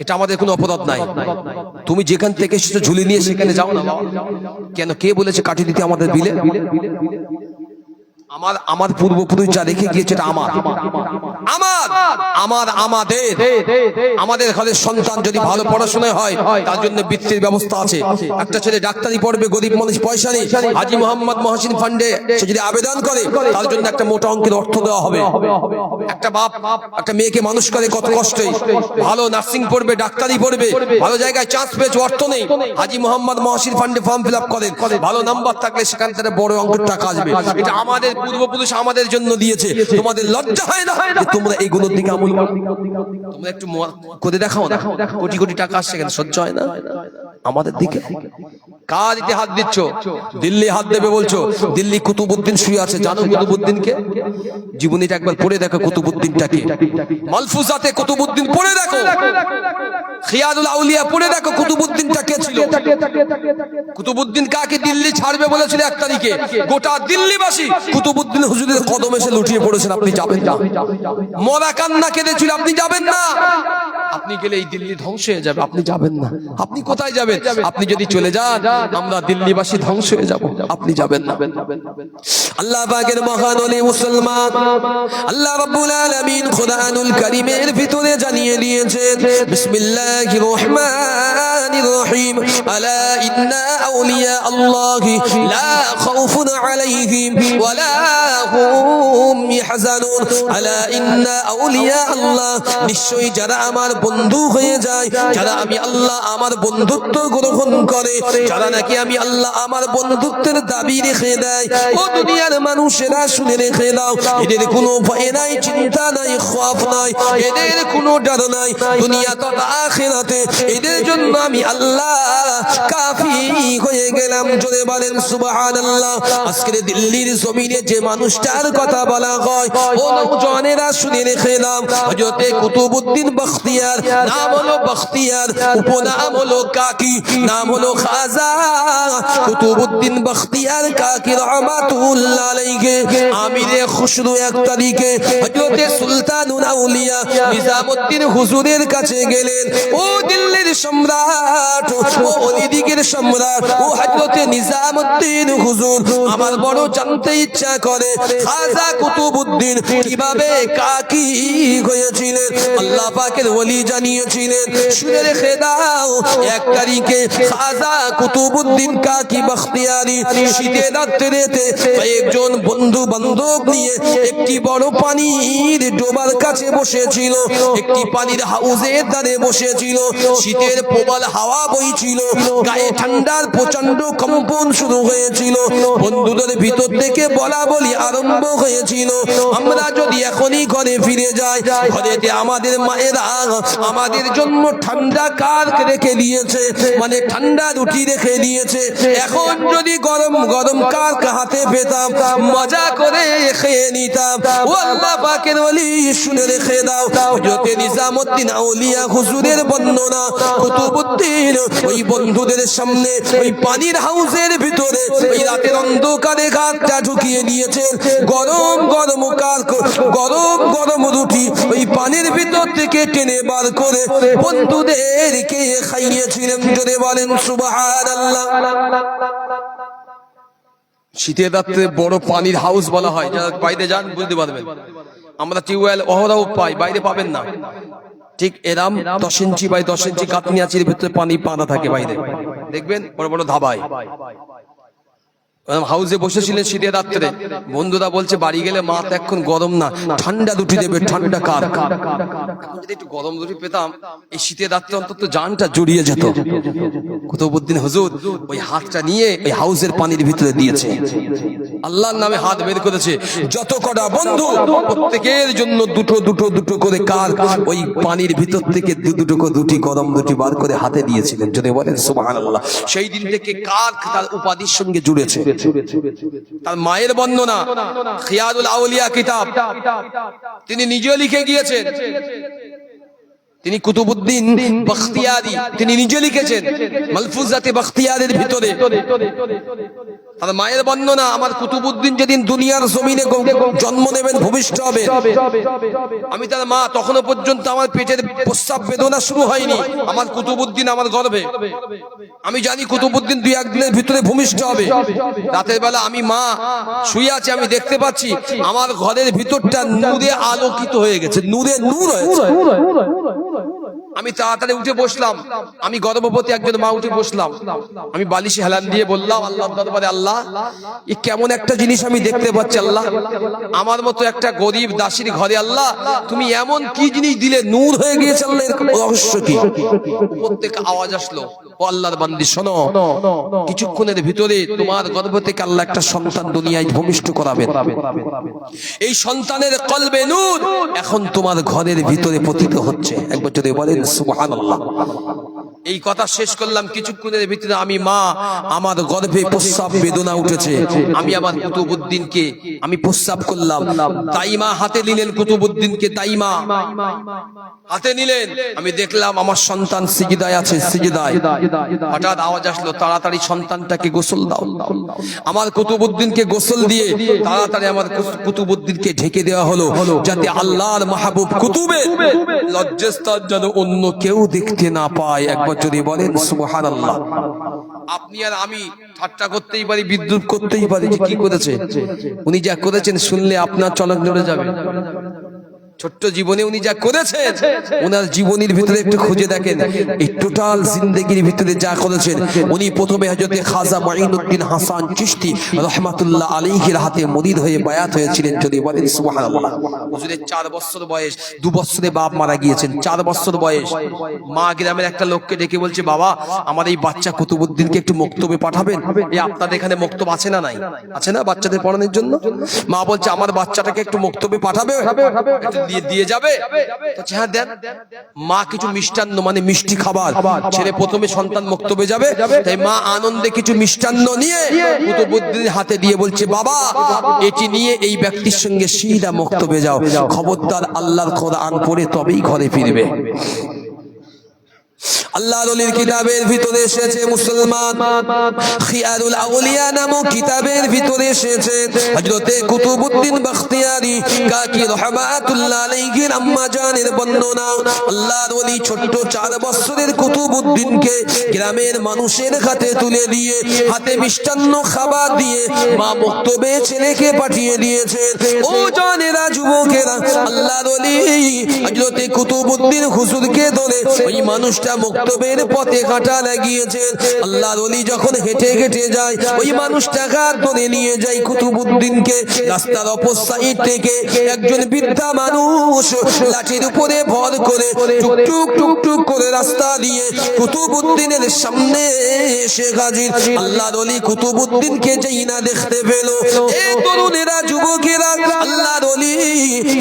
এটা আমাদের কোনো অপরাধ নাই। তুমি যেখান থেকে এসেছো ঝুলি নিয়ে সেখানে যাও না। কেন? কে বলেছে কাটি দিতে আমাদের বিলে? আমার পূর্বপুরুষ যা রেখে গিয়েছে এটা আমার। আমাদের ঘরের সন্তান যদি ভালো পড়াশোনায় হয় তার জন্য বৃত্তির ব্যবস্থা আছে। একটা ছেলে ডাক্তারি পড়বে, গরিব মানুষ, পয়সা নেই, হাজী মোহাম্মদ মহসিন ফান্ডে সে যদি আবেদন করে তার জন্য একটা মোটা অঙ্কের অর্থ দেওয়া হবে। একটা বাপ একটা মেয়েকে মানুষ করে কত কষ্টে, ভালো নার্সিং পড়বে, ডাক্তারি পড়বে, ভালো জায়গায় চান্স পেয়েছে, অর্থ নেই, হাজী মোহাম্মদ মহসিন ফান্ডে ফর্ম ফিল আপ করেন, ভালো নাম্বার থাকলে সেখান থেকে বড় অঙ্কের টাকা আসবে। এটা আমাদের পূর্বপুরুষ আমাদের জন্য দিয়েছে। তোমাদের লজ্জা হয় না যে তোমরা এইগুলোর দিকে আমল করো? তোমরা একটু করে দেখাও না, কোটি কোটি টাকা আসছে, কেন সহ্য হয় না আমাদের দিকে? কার দিকে হাত দিচ্ছ? দিল্লি হাত দেবে বলছো? দিল্লি কুতুবউদ্দিন শুয়ে আছে, জানো কুতুবউদ্দিনকে? জীবনীটা একবার পড়ে দেখো কুতুবউদ্দিনটাকে, মালফুজাতে কুতুবউদ্দিন পড়ে দেখো, খিয়ালুল আউলিয়া পড়ে দেখো কুতুবউদ্দিনটা কে ছিল। কুতুবউদ্দিন কাকে দিল্লি ছাড়বে বলেছিল 1 তারিখে, গোটা দিল্লিবাসী কুতুবউদ্দিন হুজুরের কদমে এসে লুটিয়ে পড়েছেন। আপনি যাবেন না? মরা কান্না কেঁদেছিল, আপনি যাবেন না? আপনি গেলে এই দিল্লি ধ্বংস হয়ে যাবে, আপনি যাবেন না। আপনি কোথায় যাবেন? আপনি যদি চলে যান আমরা দিল্লিবাসী ধ্বংস হয়ে যাব, আপনি যাবেন না। আল্লাহ পাকের মহান ওলি মুসলমান, আল্লাহ রাব্বুল আলামিন কোরআনুল কারীমের ভিতরে জানিয়ে দিয়েছেন, বিসমিল্লাহির রহমানির রহিম, আলা ইন্না আউলিয়া আল্লাহি লা খাউফুন আলাইহিম ওয়ালা হুম ইয়াহজানুন। আলা ইন্না আউলিয়া আল্লাহ, নিশ্চয়ই যারা আমার বন্ধু হয়ে যায়, যারা আমি আল্লাহ আমার বন্ধুত্ব গ্রহণ করে, যারা নাকি আমি আল্লাহ আমার বন্ধুত্বের দাবি রেখে দেয়, ও দুনিয়ার মানুষেরা শুনে রেখে দাও, এদের কোনো ভয় নাই, চিন্তা নাই, খৌফ নাই, এদের কোনো ডর নাই দুনিয়া তথা আখিরাতে। এদের জন্য আমি আল্লাহ কাফি হয়ে গেলাম। জোরে বলেন সুবহানাল্লাহ। আজকের দিল্লির জমিনে যে মানুষটার কথা বলা হয়, ও নওজওয়ানেরা শুনে রেখে দাও, হযরত কুতুবউদ্দিন বখতিয়ার, নাম হলো বখতিয়ার, উপনাম হলো কাকি, নাম হলো খাজা কুতুবউদ্দিন বখতিয়ার কাকি রহমাতুল্লাহ আলাইহি। আমিরে খুসরু 1 তারিখে হযরত সুলতানুল আউলিয়া নিজামউদ্দিন হুজুরের কাছে গেলেন। ও দিল্লির সম্রাট, ও ওলিদিকের সম্রাট, ও হযরত নিজামউদ্দিন হুজুর, আমার বড় জানতে ইচ্ছা করে খাজা কুতুবউদ্দিন কিভাবে কাকি হয়েছিলেন। আল্লাহ পাকের ওলি জানিয়েছিলেন, শুনে রেখে দাও, 1 তারিখে খাজা কুতুবউদ্দিন কাকি বখতিয়ারি শীতের রাত্রিতে কয়েকজন বন্ধু বান্ধব নিয়ে একটি বড় পানির ডোবার কাছে বসেছিল, একটি পানির হাউজের ধারে বসেছিল। শীতের প্রবল হাওয়া বইছিল, গায়ে ঠান্ডার প্রচন্ড কম্পন শুরু হয়েছিল। বন্ধুদের ভিতর থেকে বলা বলি আরম্ভ হয়েছিল, আমরা যদি এখনই ঘরে ফিরে যাই, ঘরেতে আমাদের মায়েরা আমাদের জন্য ঠান্ডা কার রেখে দিয়েছে, মানে ঠান্ডা রুটি রেখে দিয়েছে, এখন যদি গরম গরম কার হাতে পেতাম, মজা করে খেয়ে নিতাম। ও আল্লাহ পাকের ওলি, শুনে রেখে দাও, হযরত নিজামউদ্দিন আউলিয়া হুজুরের বর্ণনা, কুতুবউদ্দিন ওই বন্ধুদের সামনে ওই পানির হাউসের ভিতরে ওই রাতের অন্ধকারে হাতটা ঢুকিয়ে দিয়েছেন, গরম গরম গরম গরম রুটি ওই পানির ভিতর থেকে টেনে বার করে বন্ধুদেরকে খাইয়েছিলেন। জোরে বলেন সুবহানাল্লাহ। শীতের রাত্রে বড় পানির হাউস বলা হয়, যারা বাইরে যান বুঝতে পারবেন। আমরা টিউবওয়েল অহরহ পাই, বাইরে পাবেন না। ঠিক এরাম 10 ইঞ্চি বাই 10 ইঞ্চি কাতনি আঁচির ভিতরে পানি পানা থাকে বাইরে, দেখবেন বড় বড় ধাবায়। হাউসে বসেছিলেন শীতের রাত্রে, বন্ধুরা বলছে বাড়ি গেলে মা তো এখন গরম না, ঠান্ডা রুটি দেবে। ঠান্ডা কার? যদি একটু গরম রুটি পেতাম এই শীতের রাত্রে অন্তত জানটা জড়িয়ে যেত। কুতুবউদ্দিন হুজুর ওই হাতটা নিয়ে ওই হাউসের পানির ভিতরে দিয়েছে, আল্লাহর নামে হাত বের করেছে। যত কটা বন্ধু প্রত্যেকের জন্য দুটো দুটো দুটো করে কার ওই পানির ভিতর থেকে দুটো করে রুটি, গরম রুটি বার করে হাতে দিয়েছিলেন। যদি বলেন সুবহানাল্লাহ। সেই দিন থেকে কার তার উপাধির সঙ্গে জুড়েছে। তার মায়ের বর্ণনা, খিয়ালুল আউলিয়া কিতাব তিনি নিজে লিখে গিয়েছেন। তিনি কুতুবউদ্দিন বখতিয়ারি, তিনি নিজে লিখেছেন মালফুজাতে বখতিয়ারের ভিতরে তার মায়ের বর্ণনা, আমার কুতুবউদ্দিন যেদিন দুনিয়ার জমিনে জন্ম নেবেন, ভূমিষ্ঠ হবে, আমি তার মা, তখনও পর্যন্ত আমার পেটের প্রস্রাব বেদনা শুরু হয়নি, আমার কুতুবউদ্দিন আমার গর্ভে। আমি জানি কুতুবউদ্দিন 2-1 দিনের ভিতরে ভূমিষ্ঠ হবে। রাতের বেলা আমি মা শুয়ে আছি, আমি দেখতে পাচ্ছি আমার ঘরের ভিতরটা নূরে আলোকিত হয়ে গেছে, নূরে নূর হয়েছে। আমি তাড়াতাড়ি উঠে বসলাম, আমি গর্ভবতী একজন মা, উঠে বসলাম, আমি বালিশে হেলান দিয়ে বললাম আল্লাহর দরবারে, আল্লাহ এই কেমন একটা জিনিস আমি দেখতে পাচ্ছি, আল্লাহ আমার মতো একটা গরিব দাসীর ঘরে আল্লাহ তুমি এমন কি জিনিস দিলে নূর হয়ে গিয়েছে, আল্লাহ এর রহস্য কি? প্রত্যেক আওয়াজ আসলো, ও আল্লাহর বান্দি শোনো, কিছুক্ষণের ভিতরে তোমার গর্ভ থেকে আল্লাহ একটা সন্তান দুনিয়ায় ভূমিষ্ঠ করাবেন, এই সন্তানের কলবে নূর এখন তোমার ঘরের ভিতরে পতিত হচ্ছে। একবার যদি বলেন সুবহানাল্লাহ। এই কথা শেষ করলাম, কিছুক্ষণের ভিতরে আমি মা, আমার গর্ভে প্রস্রাব বেদনা উঠেছে, আমি আমার কুতুবউদ্দিনকে আমি প্রস্রাব করলাম, তাইমা হাতে নিলেন কুতুবউদ্দিনকে, তাইমা হাতে নিলেন, আমি দেখলাম আমার সন্তান সিজদায় আছে, সিজদায়। হঠাৎ আওয়াজ আসলো, তাড়াতাড়ি সন্তানটাকে গোসল দাও। আমার কুতুবউদ্দিনকে গোসল দিয়ে তাড়াতাড়ি আমার কুতুবউদ্দিনকে ঢেকে দেওয়া হলো, যাতে আল্লাহর মাহবুব কুতুবে লজ্জাস্থান যেন অন্য কেউ দেখতে না পায়। একবার যদি বলেন সুবহানাল্লাহ। আপনি আর আমি ঠাট্টা করতেই পারি, বিদ্রুপ করতেই পারি, যে কি করেছে উনি, যা করেছেন শুনলে আপনার চলক নড়ে যাবে। ছোট্ট জীবনে উনি যা করেছেন, ওনার জীবনীর ভিতরে একটু খুঁজে দেখেন, এই টোটাল জিন্দেগির ভিতরে যা করেছেন। উনি প্রথমে হযরত খাজা মাইনুদ্দিন হাসান চিশতি রাহমাতুল্লাহ আলাইহির হাতে মুরিদ হয়ে বায়াত হয়েছিলেন। যদি বলেন সুবহানাল্লাহ। হুজুরের 4 বছর বয়স, 2 বছরে বাপ মারা গিয়েছেন, 4 বছর বয়স। মা গ্রামের একটা লোককে ডেকে বলছে, বাবা আমার এই বাচ্চা কুতুবউদ্দিনকে একটু মক্তবে পাঠাবেন। এই আপনাদের এখানে মক্তব আছে না? নাই আছে না বাচ্চাদের পড়ানোর জন্য? মা বলছে আমার বাচ্চাটাকে একটু মক্তবে পাঠাবে, দিয়ে যাবে? হ্যাঁ দেন। মা কিছু মিষ্টান্ন মানে মিষ্টি খাবার, ছেলে প্রথমে সন্তান মক্তবে যাবে, তাই মা আনন্দে কিছু মিষ্টান্ন নিয়ে কুতুবউদ্দিনের হাতে দিয়ে বলছে, বাবা এটি নিয়ে এই ব্যক্তির সঙ্গে সিধা মক্তবে যাও, খবরদার আল্লাহর কোরআন পড়ে তবেই ঘরে ফিরবে। আল্লাহর ওলির কিতাবের ভিতরে এসেছে, মুসলমান খিয়ারুল আউলিয়া নামক কিতাবের ভিতরে এসেছে, হযরতে কুতুবউদ্দিন বখতিয়ারি কাকি রাহমাতুল্লাহ আলাইহির আম্মা জানের বর্ণনা। আল্লাহর ওলি ছোট্ট 4 বছরের কুতুবউদ্দিনকে গ্রামের মানুষের হাতে তুলে দিয়ে, হাতে মিষ্টান্ন খাবার দিয়ে মা মক্তবে ছেলেকে পাঠিয়ে দিয়েছে। ও জানেরা, যুবকেরা, আল্লাহর ওলি হযরতে কুতুবউদ্দিন হুজুরকে ধরে ওই মানুষটা মক্তবের পথে হাঁটা লাগিয়েছেন। আল্লাহর ওলি যখন হেঁটে হেঁটে যায়, ওই মানুষটাকে ধরে নিয়ে যায় কুতুবউদ্দিনকে। রাস্তার অপর সাইড থেকে একজন বৃদ্ধা মানুষ লাঠির উপরে ভর করে টুকটুক টুকটুক করে রাস্তা দিয়ে কুতুবউদ্দিনের সামনে এসে হাজির। আল্লাহর ওলি কুতুবউদ্দিনকে যেই না দেখতে পেল, এই তরুণেরা, যুবকেরা, আল্লাহর ওলি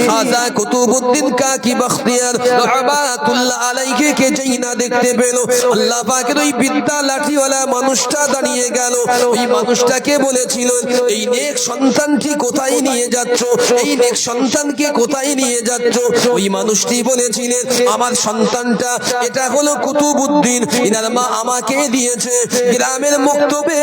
খাজা কুতুবউদ্দিন কাকি বখতিয়ার রাহমাতুল্লাহ আলাইহিকে যেই না দেখতে পেল, আল্লাহ পাকের ওই বিদ্যা লাঠিওয়ালা মানুষটা দাঁড়িয়ে গেল। ওই মানুষটাকে বলেছিল, এই নেক সন্তানটি কোথায় নিয়ে যাচ্ছ? এই নেক সন্তানকে কোথায় নিয়ে যাচ্ছ? ওই মানুষটি বলেছিলেন, আমার সন্তানটা এটা হলো কুতুবউদ্দিন, ইনার মা আমাকে দিয়েছে, গ্রামের মক্তবে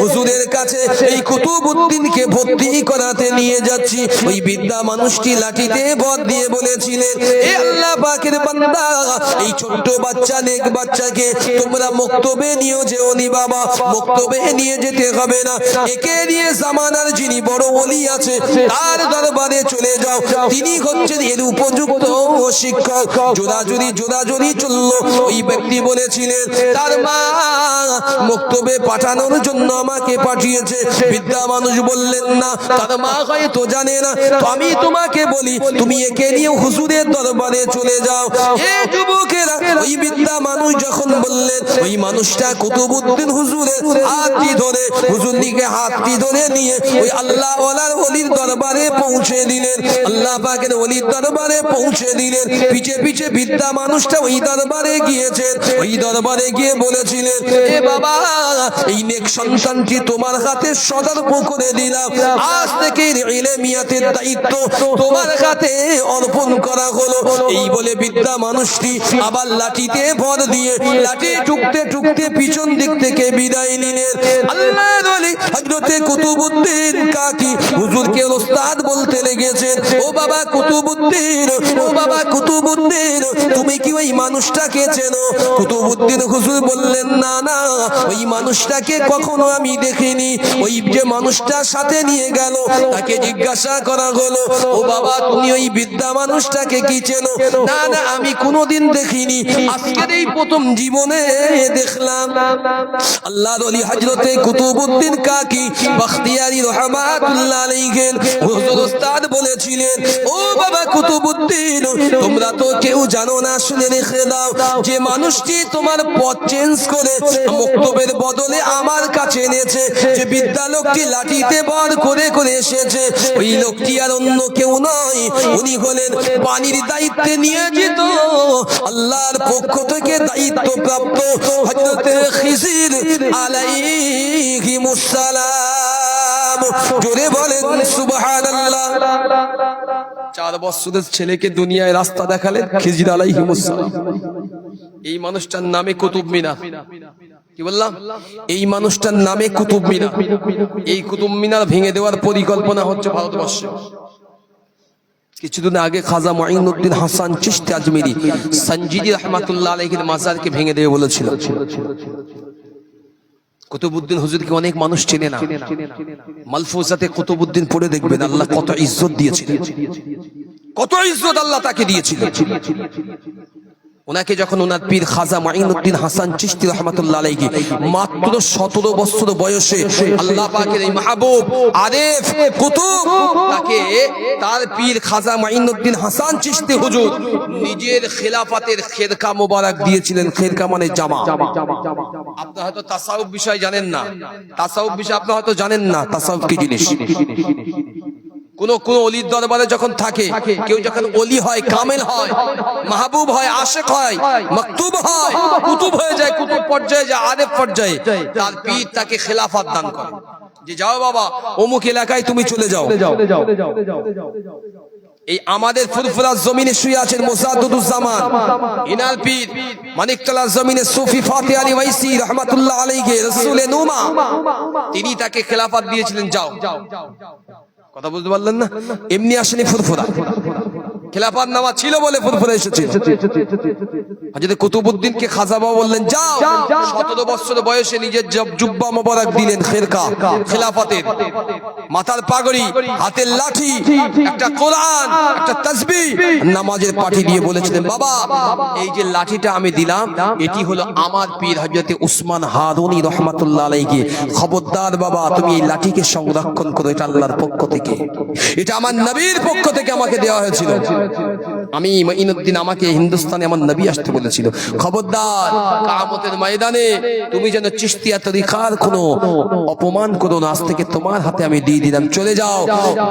হুজুরের কাছে এই কুতুবউদ্দিনকে ভর্তি করাতে নিয়ে যাচ্ছি। ওই বিদ্যা মানুষটি লাঠিতে ভর দিয়ে বলেছিলেন, এ আল্লাহ পাকের বান্দা, এই ছোট্ট বাচ্চা, নেক বাচ্চাকে তোমরা মক্তবে নিয়ে যেও নি বাবা, মক্তবে নিয়ে যেতে হবে না, একে নিয়ে জামানার যিনি বড় ওলি আছে তার দরবারে চলে যাও, তিনি হচ্ছেন এর উপযুক্ত শিক্ষক। জোরাজুরি চললো। ওই ব্যক্তি বলেছিলেন, তার মা মক্তবে পাঠানোর জন্য আমাকে পাঠিয়েছে। বিদ্যা মানুষ বললেন, না, তার মা হয়তো জানে না, তো আমি তোমাকে বলি, তুমি একে নিয়ে হুজুরের দরবারে চলে যাও। এ যুবকেরা, ওই বৃদ্ধা মানুষ যখন বললেন, ওই মানুষটা কুতুবউদ্দিন হুজুরের হাতটি ধরে, হুজুর দিকে হাতটি ধরে নিয়ে ওই আল্লাহ ওয়ালার ওলির দরবারে পৌঁছে দিলেন। আল্লাহ পাকের ওলির দরবারে পৌঁছে দিলেন। পিছে পিছে বৃদ্ধা মানুষটা ওই দরবারে গিয়েছেন। ওই দরবারে গিয়ে বলেছিলেন, এ বাবা, এই নেক সন্তানটি তোমার হাতে সদর্প করে দিলাম। আজ থেকে ইলমিয়াতের দায়িত্ব তোমার হাতে অর্পণ করা হলো। এই বলে বৃদ্ধা মানুষটি আবার লাঠিতে ভর দিয়ে লাঠি টুকতে টুকতে পিছন দিক থেকে বিদায় নিলেন। আল্লাহর ওলি হযরতে কুতুবউদ্দিন কাকি হুজুরকে ওস্তাদ বলতে লেগেছেন, ও বাবা কুতুবউদ্দিন, ও বাবা কুতুবউদ্দিন, তুমি কি ওই মানুষটাকে চেনো? কুতুবউদ্দিন হুজুর বললেন, না না, ওই মানুষটাকে কখনো আমি দেখিনি। ওই যে মানুষটার সাথে নিয়ে গেল তাকে জিজ্ঞাসা করা হলো, ও বাবা তুমি ওই বৃদ্ধা মানুষটাকে কি চেনো? না না, আমি কোনোদিন দেখিনি, আজকের এই প্রথম জীবনে দেখলাম। আল্লাহর ওলি হযরতে কুতুবউদ্দিন কাকি বখতিয়ারি রহমাতুল্লাহ আলাইহি হুজুর ওস্তাদ বলেছিলেন, ও বাবা কুতুবউদ্দিন, তোমরা তো কেউ জানো না, শুনে রেখে দাও, যে মানুষটি তোমার পথ চেঞ্জ করে মক্তবের বদলে আমার কাছে এনেছে, যে বিদ্যা লোকটি লাঠিতে বর করে করে এসেছে, ওই লোকটি আর অন্য কেউ নয়, উনি হলেন পানির দায়িত্বে নিয়োজিত আল্লাহর পক্ষ থেকে দায়িত্ব প্রাপ্ত হযরতে খিজির আলাইহিমুস সালাম। জোরে বলেন সুবহানাল্লাহ। 4 বছরের ছেলেকে দুনিয়ায় রাস্তা দেখালেন খিজির আলাইহিমুস সালাম। এই মানুষটার নামে কুতুব মিনার। কি বললাম? এই মানুষটার নামে কুতুব মিনার। এই কুতুব মিনার ভেঙে দেওয়ার পরিকল্পনা হচ্ছে ভারতবর্ষে। কিছুদিন আগে খাজা মুঈনুদ্দিন হাসান চিশতি আজমিরি সঞ্জিদি রহমাতুল্লাহ আলাইহির মাজারকে ভেঙে দেবে বলেছিল। কুতুবউদ্দিন হুজুরকে অনেক মানুষ চেনে না। মালফুজাতে কুতুবউদ্দিন পড়ে দেখবেন আল্লাহ কত ইজ্জত দিয়েছিলেন, কত ইজ্জত আল্লাহ তাকে দিয়েছিলেন। ওনাকে যখন ওনার পীর খাজা মুঈনুদ্দিন হাসান চিশতি রাহমাতুল্লাহ আলাইহি মাত্র 17 বছর বয়সে আল্লাহ পাকের এই মাহবুব আরেফ কুতুব তাকে তার পীর খাজা মুঈনুদ্দিন হাসান চিশতি হুজুর নিজের খেলাফতের খেরকা মোবারক দিয়েছিলেন। খেরকা মানে জামা। আপনি হয়তো তাসাউফ বিষয় জানেন না, তাসাউফ বিষয় আপনি হয়তো জানেন না তাসাউফ কি জিনিস। কোন কোন ওলির দরবারে যখন থাকে, কেউ যখন ওলি হয়, কামেল হয়, মাহবুব হয়, আশিক হয়, মাকতুব হয়, কুতুব হয়ে যায়, কুতুব পর্যায়ে যায়, আরেফ পর্যায়ে, তার পীর তাকে খেলাফত দান করে, যে যাও বাবা অমুক এলাকায় তুমি চলে যাও। এই আমাদের ফুরফুরার জমিনে শুয়ে আছেন মুসাদ্দুদুজ্জামান ইনাল পীর, মানিকতলার জমিনে সুফি ফাতে আলী ওয়াইসি রহমাতুল্লাহ আলাইহি রাসূলে নুমা, তিনি তাকে খেলাফত দিয়েছিলেন, যাও। কথা বুঝতে পারলেন না? এমনি আসেনি ফুরফুরা, খেলাফত নামা ছিল বলে ফুরফুরা এসেছিল। হযরত কুতুবউদ্দিনকে খাজা বাবা বললেন, যাও। 17 বছর বয়সে নিজের জুব্বা মোবারক দিলেন, খেরকা খেলাফতের, মাথার পাগড়ি, হাতের লাঠি, একটা কোরআন, একটা তাসবিহ, নামাজের পাঠি দিয়ে বলেছিলেন, বাবা এই যে লাঠিটা আমি দিলাম, এটি হলো আমার পীর হযরত উসমান হারুনি রাহমাতুল্লাহ আলাইহি, খবরদার বাবা তুমি এই লাঠিকে সংরক্ষণ করো, এটা আল্লাহর পক্ষ থেকে, এটা আমার নবীর পক্ষ থেকে আমাকে দেওয়া হয়েছিল। আমি মুঈনুদ্দিন, আমাকে হিন্দুস্তানে আমার নবী আসতে বলেছিল, খবরদার কিয়ামতের ময়দানে তুমি যেন চিশতিয়া তরিকার কোনো অপমান করো না, আজ থেকে তোমার হাতে আমি দিয়ে দিলাম, চলে যাও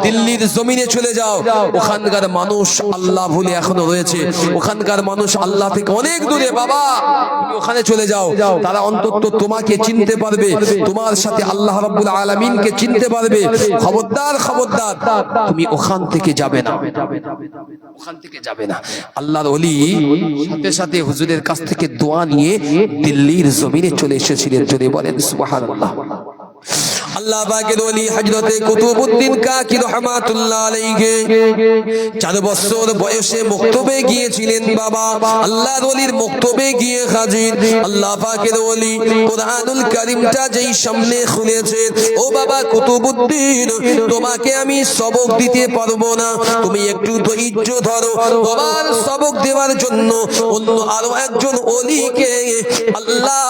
দিল্লির জমিনে চলে যাও। ওখানকার মানুষ আল্লাহ ভুলে এখনো রয়েছে, ওখানকার মানুষ আল্লাহ থেকে অনেক দূরে, বাবা তুমি ওখানে চলে যাও, তারা অন্তত তোমাকে চিনতে পারবে, তোমার সাথে আল্লাহ রাব্বুল আলামিনকে চিনতে পারবে, খবরদার খবরদার তুমি ওখান থেকে যাবে না, ওখান থেকে যাবে না। আল্লাহর ওলি সাথে সাথে হুজুরের কাছ থেকে দোয়া নিয়ে দিল্লির জমিনে চলে এসেছিলেন। যদি বলেন সুবহানাল্লাহ। আল্লাহ পাকের ওলি হযরতে কুতুবউদ্দিন কাকি রাহমাতুল্লাহ আলাইহি 4 বছর বয়সে মক্তবে গিয়েছিলেন। বাবা আল্লাহর ওলির মক্তবে গিয়ে হাজির আল্লাহ পাকের ওলি কুরআনুল কারীমটা যেই সামনে খুলেছেন, ও বাবা কুতুবউদ্দিন তোমাকে আমি সবক দিতে পারবো না, তুমি একটু ধৈর্য ধরো। তোমার সবক দেওয়ার জন্য অন্য আরো একজন ওলিকে আল্লাহ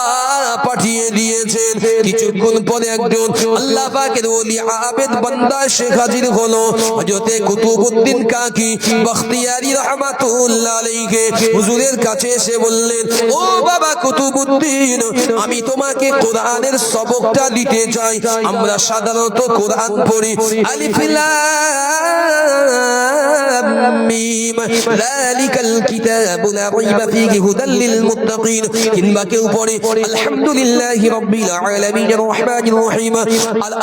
পাঠিয়ে দিয়েছেন। কিছুক্ষণ পরে একজন আল্লাহ পাকের ওলি আবেদ বান্দা শেখ হাজির হলো হযরতে কুতুবউদ্দিন কাকি বখতিয়ারি রাহমাতুল্লাহ আলাইহি হুজুরের কাছে এসে বললেন, ও বাবা কুতুবউদ্দিন, আমি তোমাকে কোরআনের সবকটা দিতে চাই। আমরা সাধারণত কোরআন পড়ি আলিফ লাম মিম যালিকাল কিতাবু লা রাইবা ফীহি হুদাল লিল মুত্তাকিন, কিংবা কেউ পড়ে আলহামদুলিল্লাহি রাব্বিল আলামিন রহমানির রহিম।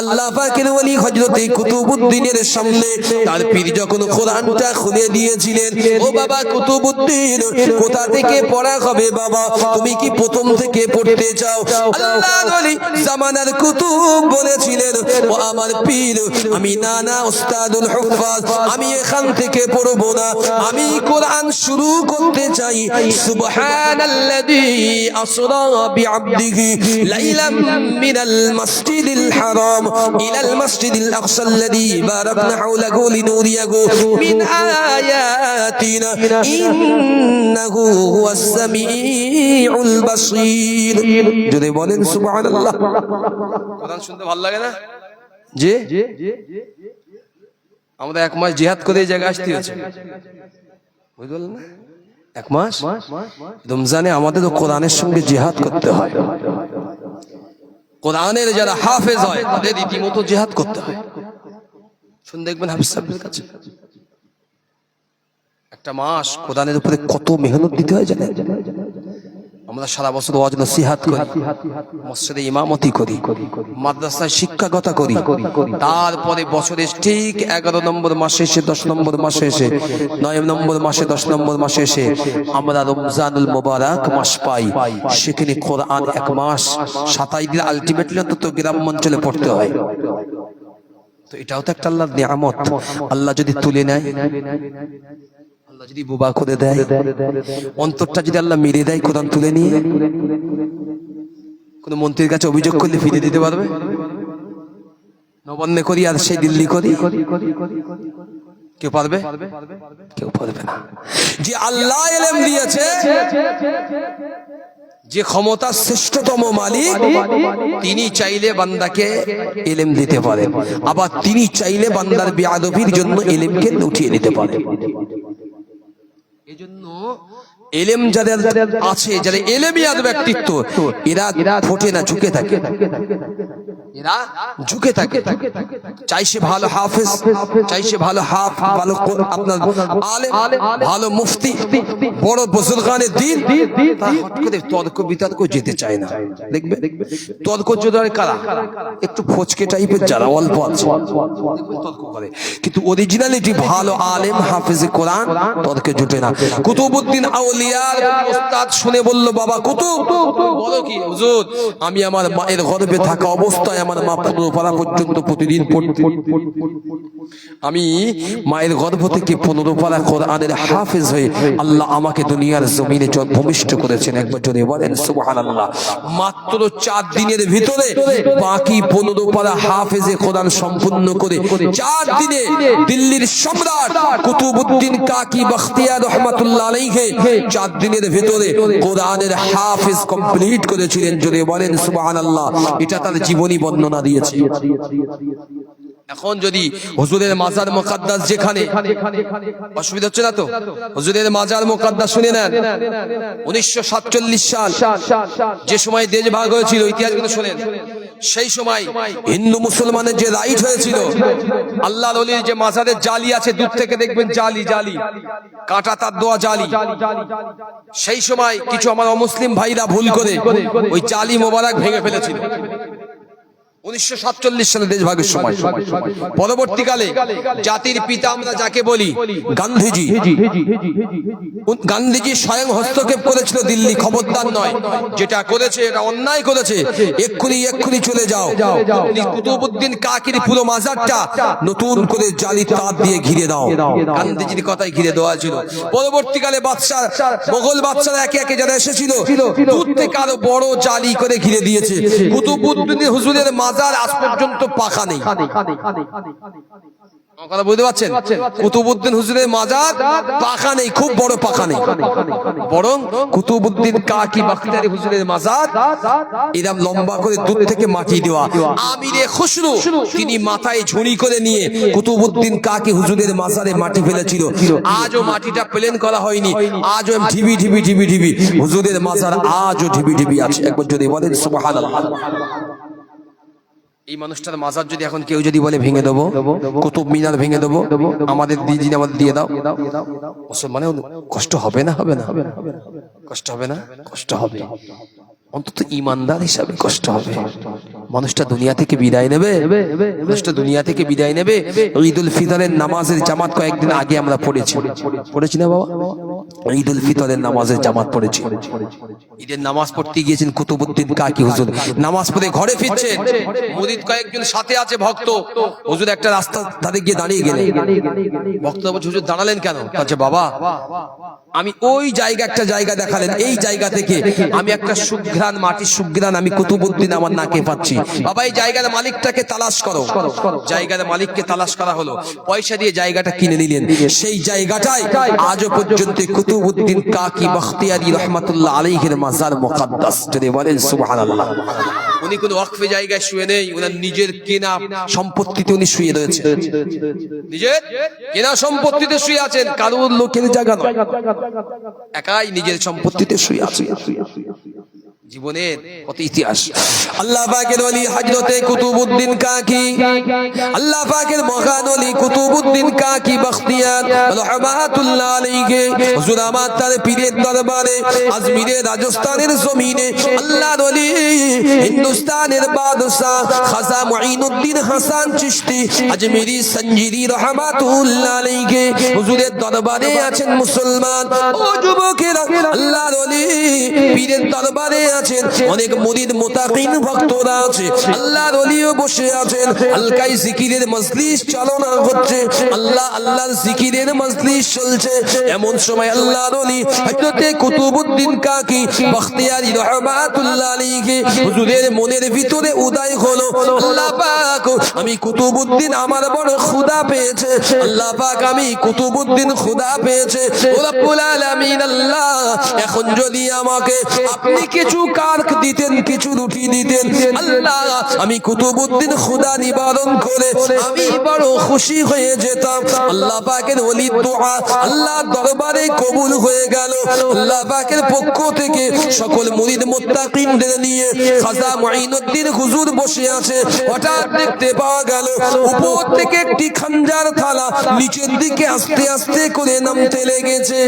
আল্লাহ পাকের ওলি হযরত কুতুবউদ্দিনের সামনে তার পীর যখন কোরআনটা খুলে দিয়েছিলেন, ও বাবা কুতুবউদ্দিন, কোথা থেকে পড়া হবে বাবা, তুমি কি প্রথম থেকে পড়তে চাও? আল্লাহর ওলি জামানার কুতুব বলেছিলেন, ও আমার পীর, আমি নানা উস্তাদুল হুফাজ, আমি এখান থেকে পড়বো না, আমি কোরআন শুরু করতে চাই। সুবহানাল্লাযী আসরা বিআবদিহি লাইলাম মিনাল মাসজিদিল হারাম ইলাল মাসজিদিল আকসাল্লাযী বারাকনা হাওলাহু লিনুরিয়াহু মিন আয়াতিনা ইন্নাহু হুয়াস সামিউল বাসীর। যদি বলেন সুবহানাল্লাহ। কোরআন শুনতে ভালো লাগে না? জি, আমরা এক মাস জিহাদ করে এই জায়গায় আসতে হয়েছে, বুঝলেন না? এক মাস রমজানে আমাদের কোরআনের সঙ্গে জিহাদ করতে হয়। কোরআনের যারা হাফেজ হয় তাদের রীতিমতো জিহাদ করতে হয়। শুন দেখবেন হাফেজ সাহেবের কাছে একটা মাস কোরআনের উপরে কত মেহনত দিতে হয় জানেন? আমরা সারা বছর ওয়াজ নসিহত করি, মসজিদে ইমামতি করি, মাদ্রাসায় শিক্ষকতা করি, তারপরে বছরের ঠিক 11 নম্বর মাসে এসে 10 নম্বর মাসে এসে 9 নম্বর মাসে 10 নম্বর মাসে এসে আমরা রমজানুল মুবারক মাস পাই। সেখানে কোরআন এক মাস 27 দিন আলটিমেটলি অন্তত গ্রাম অঞ্চলে পড়তে হয়। তো এটাও তো একটা আল্লাহর নিয়ামত। আল্লাহ যদি তুলে নেয়, আল্লাহ যদি বোবা করে দেয়, অন্তরটা যদি আল্লাহ মেরে দেয় কোরআন তুলে নিয়ে, কোন মন্ত্রীর কাছে অভিযোগ করলে ফিরে দিতে পারবে? নবান্নে করি আর সেই দিল্লি করি, কেউ পারবে? কেউ পারবে না। যে আল্লাহ ইলম দিয়েছে, যে ক্ষমতার শ্রেষ্ঠতম মালিক, তিনি চাইলে বান্দাকে ইলম দিতে পারেন, আবার তিনি চাইলে বান্দার বেয়াদবির জন্য ইলমকে উঠিয়ে নিতে পারেন। এজন্য ইলম যাদের আছে, যারা ইলমিয়াত ব্যক্তিত্ব, এরা ফোটে না, ঝুঁকে থাকে, এরা ঝুঁকে থাকে। চাই সে ভালো হাফেজ, চাই সে ভালো ভালো আপনার আলেম, ভালো মুফতি, বড় বুজুর্গানে দ্বীন, তারা হট করে তর্ক বিতর্ক যেতে চায় না। দেখবে তর্ক জোড়ার কারা একটু ফচকে টাইপের, যারা অল্প আছে তর্ক করে, কিন্তু অরিজিনালিটি ভালো আলেম হাফেজে কোরআন তর্কে জুটে না। কুতুবউদ্দিন আউলিয়ার উস্তাদ শুনে বলল, বাবা কুতুব, বলো কি হুজুর? আমি আমার মায়ের গর্ভে থাকা অবস্থায় আমার মা 15 পারা পর্যন্ত প্রতিদিন পড়তেন। আমি মায়ের গর্ভ থেকে 15 পারা কোরআনের হাফেজ হয়ে আল্লাহ আমাকে দুনিয়ার জমিনে ভূমিষ্ঠ করেছেন। একবার জোরে বলেন সুবহানাল্লাহ। মাত্র 4 দিনের ভিতরে বাকি 15 পারা হাফেজে কোরআন সম্পূর্ণ করে 4 দিনে দিল্লির সম্রাট কুতুবউদ্দিন কাকি বখতিয়ার রহমাতুল্লাহ আলাইহি 4 দিনের ভিতরে কোরআনের হাফেজ কমপ্লিট করেছিলেন। জোরে বলেন সুবহানাল্লাহ। এটা তার জীবনী বর্ণনা দিয়েছে। এখন যদি হুজুরের মাজার মুকাদ্দাস, যেখানে অসুবিধা হচ্ছে না তো, হুজুরের মাজার মুকাদ্দাস শুনে নেন। 1947 সাল যে সময় দেশ ভাগ হয়েছিল, ইতিহাসগুলো শুনেন। সেই সময় হিন্দু মুসলমানের যে রাইট হয়েছিল, আল্লাহর ওলির যে মাজারের জালি আছে, দূর থেকে দেখবেন জালি জালি কাঁটা তার দোয়া জালি। সেই সময় কিছু আমার অমুসলিম ভাইরা ভুল করে ওই জালি মোবারক ভেঙে ফেলেছিল 1947 সালে দেশ ভাগের সময়। পরবর্তীকালে জাতির পিতা আমরা যাকে বলি গান্ধীজি, গান্ধীজি স্বয়ং হস্তক্ষেপ করেছিল দিল্লি, খবরদার নয়, যেটা করেছে এটা অন্যায় করেছে, এক্ষুনি চলে যাও। কুতুবউদ্দিন কাকির পুরো মাজারটা নতুন করে জালি তার দিয়ে ঘিরে দাও। গান্ধীজির কথাই ঘিরে দেওয়া ছিল। পরবর্তীকালে বাদশা, মোগল বাদশারা একে একে যারা এসেছিল, দূর থেকে আরো বড় জালি করে ঘিরে দিয়েছে। কুতুবউদ্দিন হুজুরের মাজার আজ পর্যন্ত পাকা নেই। কথা বুঝতে পারছেন? কুতুবউদ্দিন হুজুরের মাজার পাকা নেই, খুব বড় পাকা নেই, বরং কুতুবউদ্দিন কাকি বাখতিয়ারি হুজুরের মাজার এরকম লম্বা করে দূর থেকে মাটি দেওয়া। আমিরে খুসরু তিনি মাথায় ঝুড়ি করে নিয়ে কুতুবউদ্দিন কাকি হুজুরের মাজারে মাটি ফেলেছিল। আজও মাটিটা প্লেন করা হয়নি, আজও ঢিবি ঢিবি ঢিবি ঢিবি হুজুরের মাজার আজও ঢিবি ঢিবি আছে। একবার যদি বলেন সুবহানাল্লাহ। এই মানুষটার মাজার যদি এখন কেউ যদি বলে ভেঙে দেবো, কুতুব মিনার ভেঙে দেবো, আমাদের দিন আমাদের দিয়ে দাও, মুসলমানের কষ্ট হবে না? হবে না? কষ্ট হবে না? কষ্ট হবে, অন্তত ইমানদার হিসাবে কষ্ট হবে। মানুষটা দুনিয়া থেকে বিদায় নেবে, মানুষটা দুনিয়া থেকে বিদায় নেবে। ঈদুল ফিতরের নামাজের জামাত কয়েকদিন আগে আমরা পড়েছি না বাবা? ঈদুল ফিতরের নামাজের জামাত পড়েছি। ঈদের নামাজ পড়তে গিয়েছেন কুতুবউদ্দিন কাকি হুজুর, নামাজ পড়ে ঘরে ফিরছেন, মুরিদ কয়েকজন সাথে আছে ভক্ত। হুজুর একটা রাস্তা ধারে গিয়ে দাঁড়িয়ে গেলেন। ভক্ত বলছে হুজুর দাঁড়ালেন কেন? বলছে বাবা আমি ওই জায়গা, একটা জায়গা দেখালেন, এই জায়গা থেকে আমি একটা সুঘ্রাণ, মাটির সুঘ্রাণ আমি কুতুবউদ্দিন আমার নাকে পাচ্ছি। বাবা এই জায়গার মালিকটাকে তালাশ করো। জায়গার মালিককে তালাশ করা হলো, পয়সা দিয়ে জায়গাটা কিনে নিলেন। সেই জায়গাটায় আজও পর্যন্ত কুতুবউদ্দিন কাকি বাখতিয়ারি রহমাতুল্লাহ আলাইহির মাজার মুকদ্দাস। যদি বলেন সুবহানাল্লাহ। উনি কোনো ওয়াকফে জায়গায় শুয়ে নেই, ওনার নিজের কেনা সম্পত্তিতে উনি শুয়ে রয়েছে, নিজের কেনা সম্পত্তিতে শুয়ে আছেন, কারোর লোকের জায়গা নয়, একাই নিজের সম্পত্তিতে শুয়ে আছে। জীবনের কত ইতিহাস। আল্লাহ পাকের ওলি হযরতে কুতুবউদ্দিন কাকি, আল্লাহ পাকের মহান ওলি কুতুবউদ্দিন কাকি বাখতিয়ার রহমাতুল্লাহ আলাইহি হুজুর আমার তার পীরের দরবারে আজমিরে রাজস্থানের জমিনে আল্লাহর ওলি হিন্দুস্তানের বাদশা খাজা মুঈনুদ্দিন হাসান চিশতি আজমিরি সঞ্জিরি রহমাতুল্লাহ আলাইহি হুজুরের দরবারে আছেন মুসলমান। ও যুবকেরা, আল্লাহর ওলি পীরের দরবারে অনেক মুরিদ মুতাকিন ভক্তরা আছে, আল্লাহর ওলিও বসে আছেন, হালকাই জিকিরের মজলিস চালনা হচ্ছে, আল্লাহ আল্লাহর জিকিরের মজলিস চলছে। এমন সময় আল্লাহর ওলি হযরতে কুতুবউদ্দিন কাকি বাখতিয়ারি রহমাতুল্লাহ আলাইহি হুজুরের মনের ভিতরে উদয় হলো, আল্লাহ পাক আমি কুতুবউদ্দিন আমার বড় ক্ষুধা পেয়েছে, আল্লাহ পাক আমি কুতুবউদ্দিন ক্ষুধা পেয়েছে। ও রব্বুল আলামিন আল্লাহ এখন যদি আমাকে আপনি কিছু কার্ক দিতেন, কিছু রুটি দিতেন, আল্লাহ আমি কুতুবউদ্দিন ক্ষুধা নিবারণ করে আমি বড় খুশি হয়ে যেতাম। আল্লাহ পাকের ওলির দোয়া আল্লাহ দরবারে কবুল হয়ে গেল। আল্লাহ পাকের পক্ষ থেকে সকল মুরিদ মুত্তাকিনদের নিয়ে খাজা মুঈনুদ্দিন হুজুর বসে আছে। হঠাৎ দেখতে পাওয়া গেল উপর থেকে একটি খানজার থালা নিচের দিকে আস্তে আস্তে করে নামতে লেগেছে।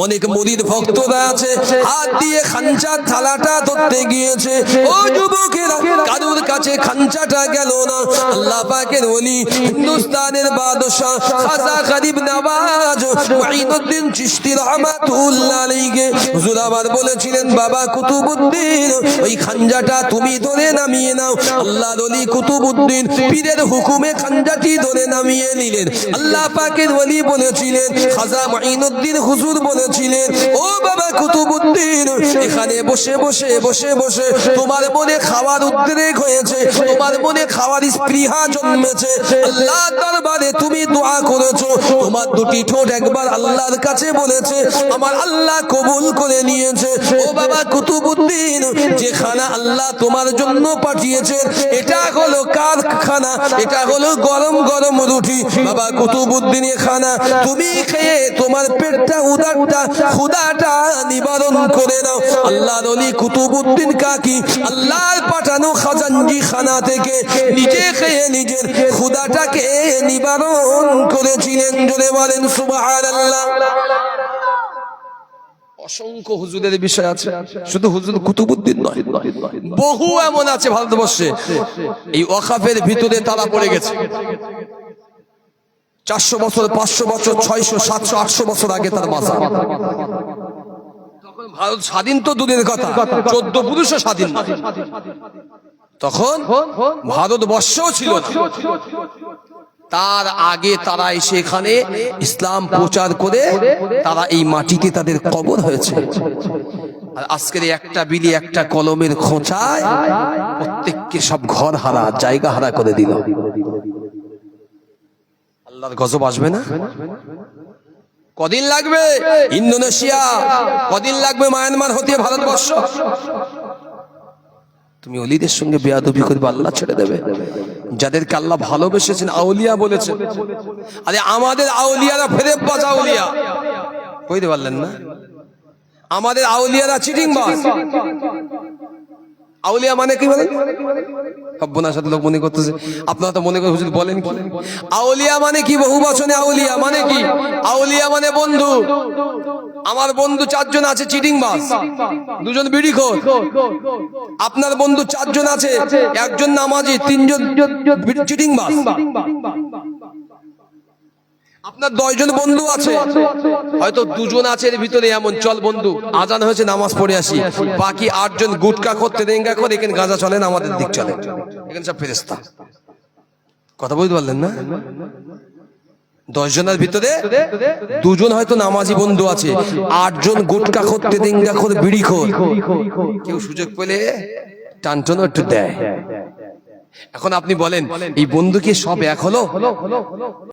অনেক মুরিদ ভক্তরা আছে, হাত দিয়ে খানজার থালাটা ধরতে গিয়েছে। ও যুবকেরা, কারোর কাছে খানজাটা গেল না। আল্লাহ পাকের ওলি হিন্দুস্তানের বাদশা খাজা গরিব নওয়াজ মুঈনুদ্দিন চিশতি রহমাতুল্লাহ আলাইহি হুজুর আবার বলেছিলেন, বাবা কুতুবউদ্দিন ওই খানজাটা তুমি ধরে নামিয়ে নাও। আল্লাহর ওলি কুতুবউদ্দিন পীরের হুকুমে খানজাটি ধরে নামিয়ে নিলেন। আল্লাহ পাকের ওলি বলেছিলেন, খাজা মুঈনুদ্দিন হুজুর বলেছিলেন, ও বাবা কুতুবউদ্দিন এখানে বসে বসে বসে বসে তোমার মনে খাওয়ার উদ্রেক হয়েছে, তোমার মনে খাওয়ার স্পৃহা জন্মেছে। আল্লাহ দরবারে তুমি দোয়া করেছো, তোমার দুটি ঠোঁট একবার আল্লাহর কাছে বলেছে, আমার আল্লাহ কবুল করে নিয়েছে। ও বাবা কুতুবউদ্দিন, যে খানা আল্লাহ তোমার জন্য পাঠিয়েছে এটা হলো কার খানা? এটা হলো গরম গরম রুটি। বাবা কুতুবউদ্দিন এ খানা তুমি খেয়ে তোমার পেটটা উদারটা ক্ষুধাটা নিবারণ করে নাও। আল্লাহর ওলি কুতুবউদ্দিন কাকি আল্লাহর পাঠানো খাজানজি খানা থেকে নিজে খেয়ে নিজের ক্ষুধাটাকে নিবারণ করেছিলেন। জোরে বলেন সুবহানাল্লাহ। অসংখ্য হুজুরের বিষয় আছে, শুধু হুজুর কুতুবউদ্দিন নয়, বহু এমন আছে ভারতবর্ষে এই ওয়াকফের ভিতরে তারা পড়ে গেছে। 400 বছর, 500 বছর, 600, 700, 800 বছর আগে তার মাজার। তখন ভারত স্বাধীন তো দূরের কথা, 14 পুরুষও স্বাধীন না। তখন ভারতবর্ষও ছিল না। তার আগে তারা সেখানে ইসলাম প্রচার করে তারা এই মাটিতে তাদের কবর হয়েছে। আর আজকের একটা বিলি একটা কলমের খোঁচায় প্রত্যেককে সব ঘর হারা, জায়গা হারা করে দিল। আল্লাহর গজব আসবে না? কদিন লাগবে ইন্দোনেশিয়া, কদিন লাগবে মায়ানমার হতে ভারতবর্ষ? তুমি ওলিদের সঙ্গে বেয়াদবি করবে, আল্লাহ ছেড়ে দেবে। যাদেরকে আল্লাহ ভালোবেসেছেন আউলিয়া বলেছেন, আরে আমাদের আউলিয়ারা ফেরেববাজ আউলিয়া, কইতে পারলেন না? আমাদের আউলিয়ারা চিটিংবাজ। আউলিয়া মানে কি বলেন? সব্বনার সাথে লোক মনে করতেছে, আপনারা তো মনে করে হুজুর বলেন কি আউলিয়া মানে কি? বহু বচনে আউলিয়া মানে কি? আউলিয়া মানে বন্ধু। আমার বন্ধু 4 জন আছে চিটিংবাজ, 2 জন বিড়িখোর। আপনার বন্ধু 4 জন আছে, 1 জন নামাজি, 3 জন চিটিংবাজ। আপনার 10 জন বন্ধু আছে, হয়তো 2 জন আছে এর ভিতরে এমন, চল বন্ধু আজান হয়েছে নামাজ পড়ে আসি, বাকি 8 জন গুটকা করতে দেঙ্গা করে, এখানে গাঁজা চলে না, আমাদের দিক চলে, এখানে সব ফেরেশতা। কথা বুঝতে পারলেন না? 10 জনের ভিতরে 2 জন হয়তো নামাজি বন্ধু আছে, 8 জন গুটকা করতে দেঙ্গা করে বিড়িখোর। কেউ সুযোগ পেলে টানটন একটু দেয়। এখন আপনি বলেন এই বন্ধু কি সব এক হলো?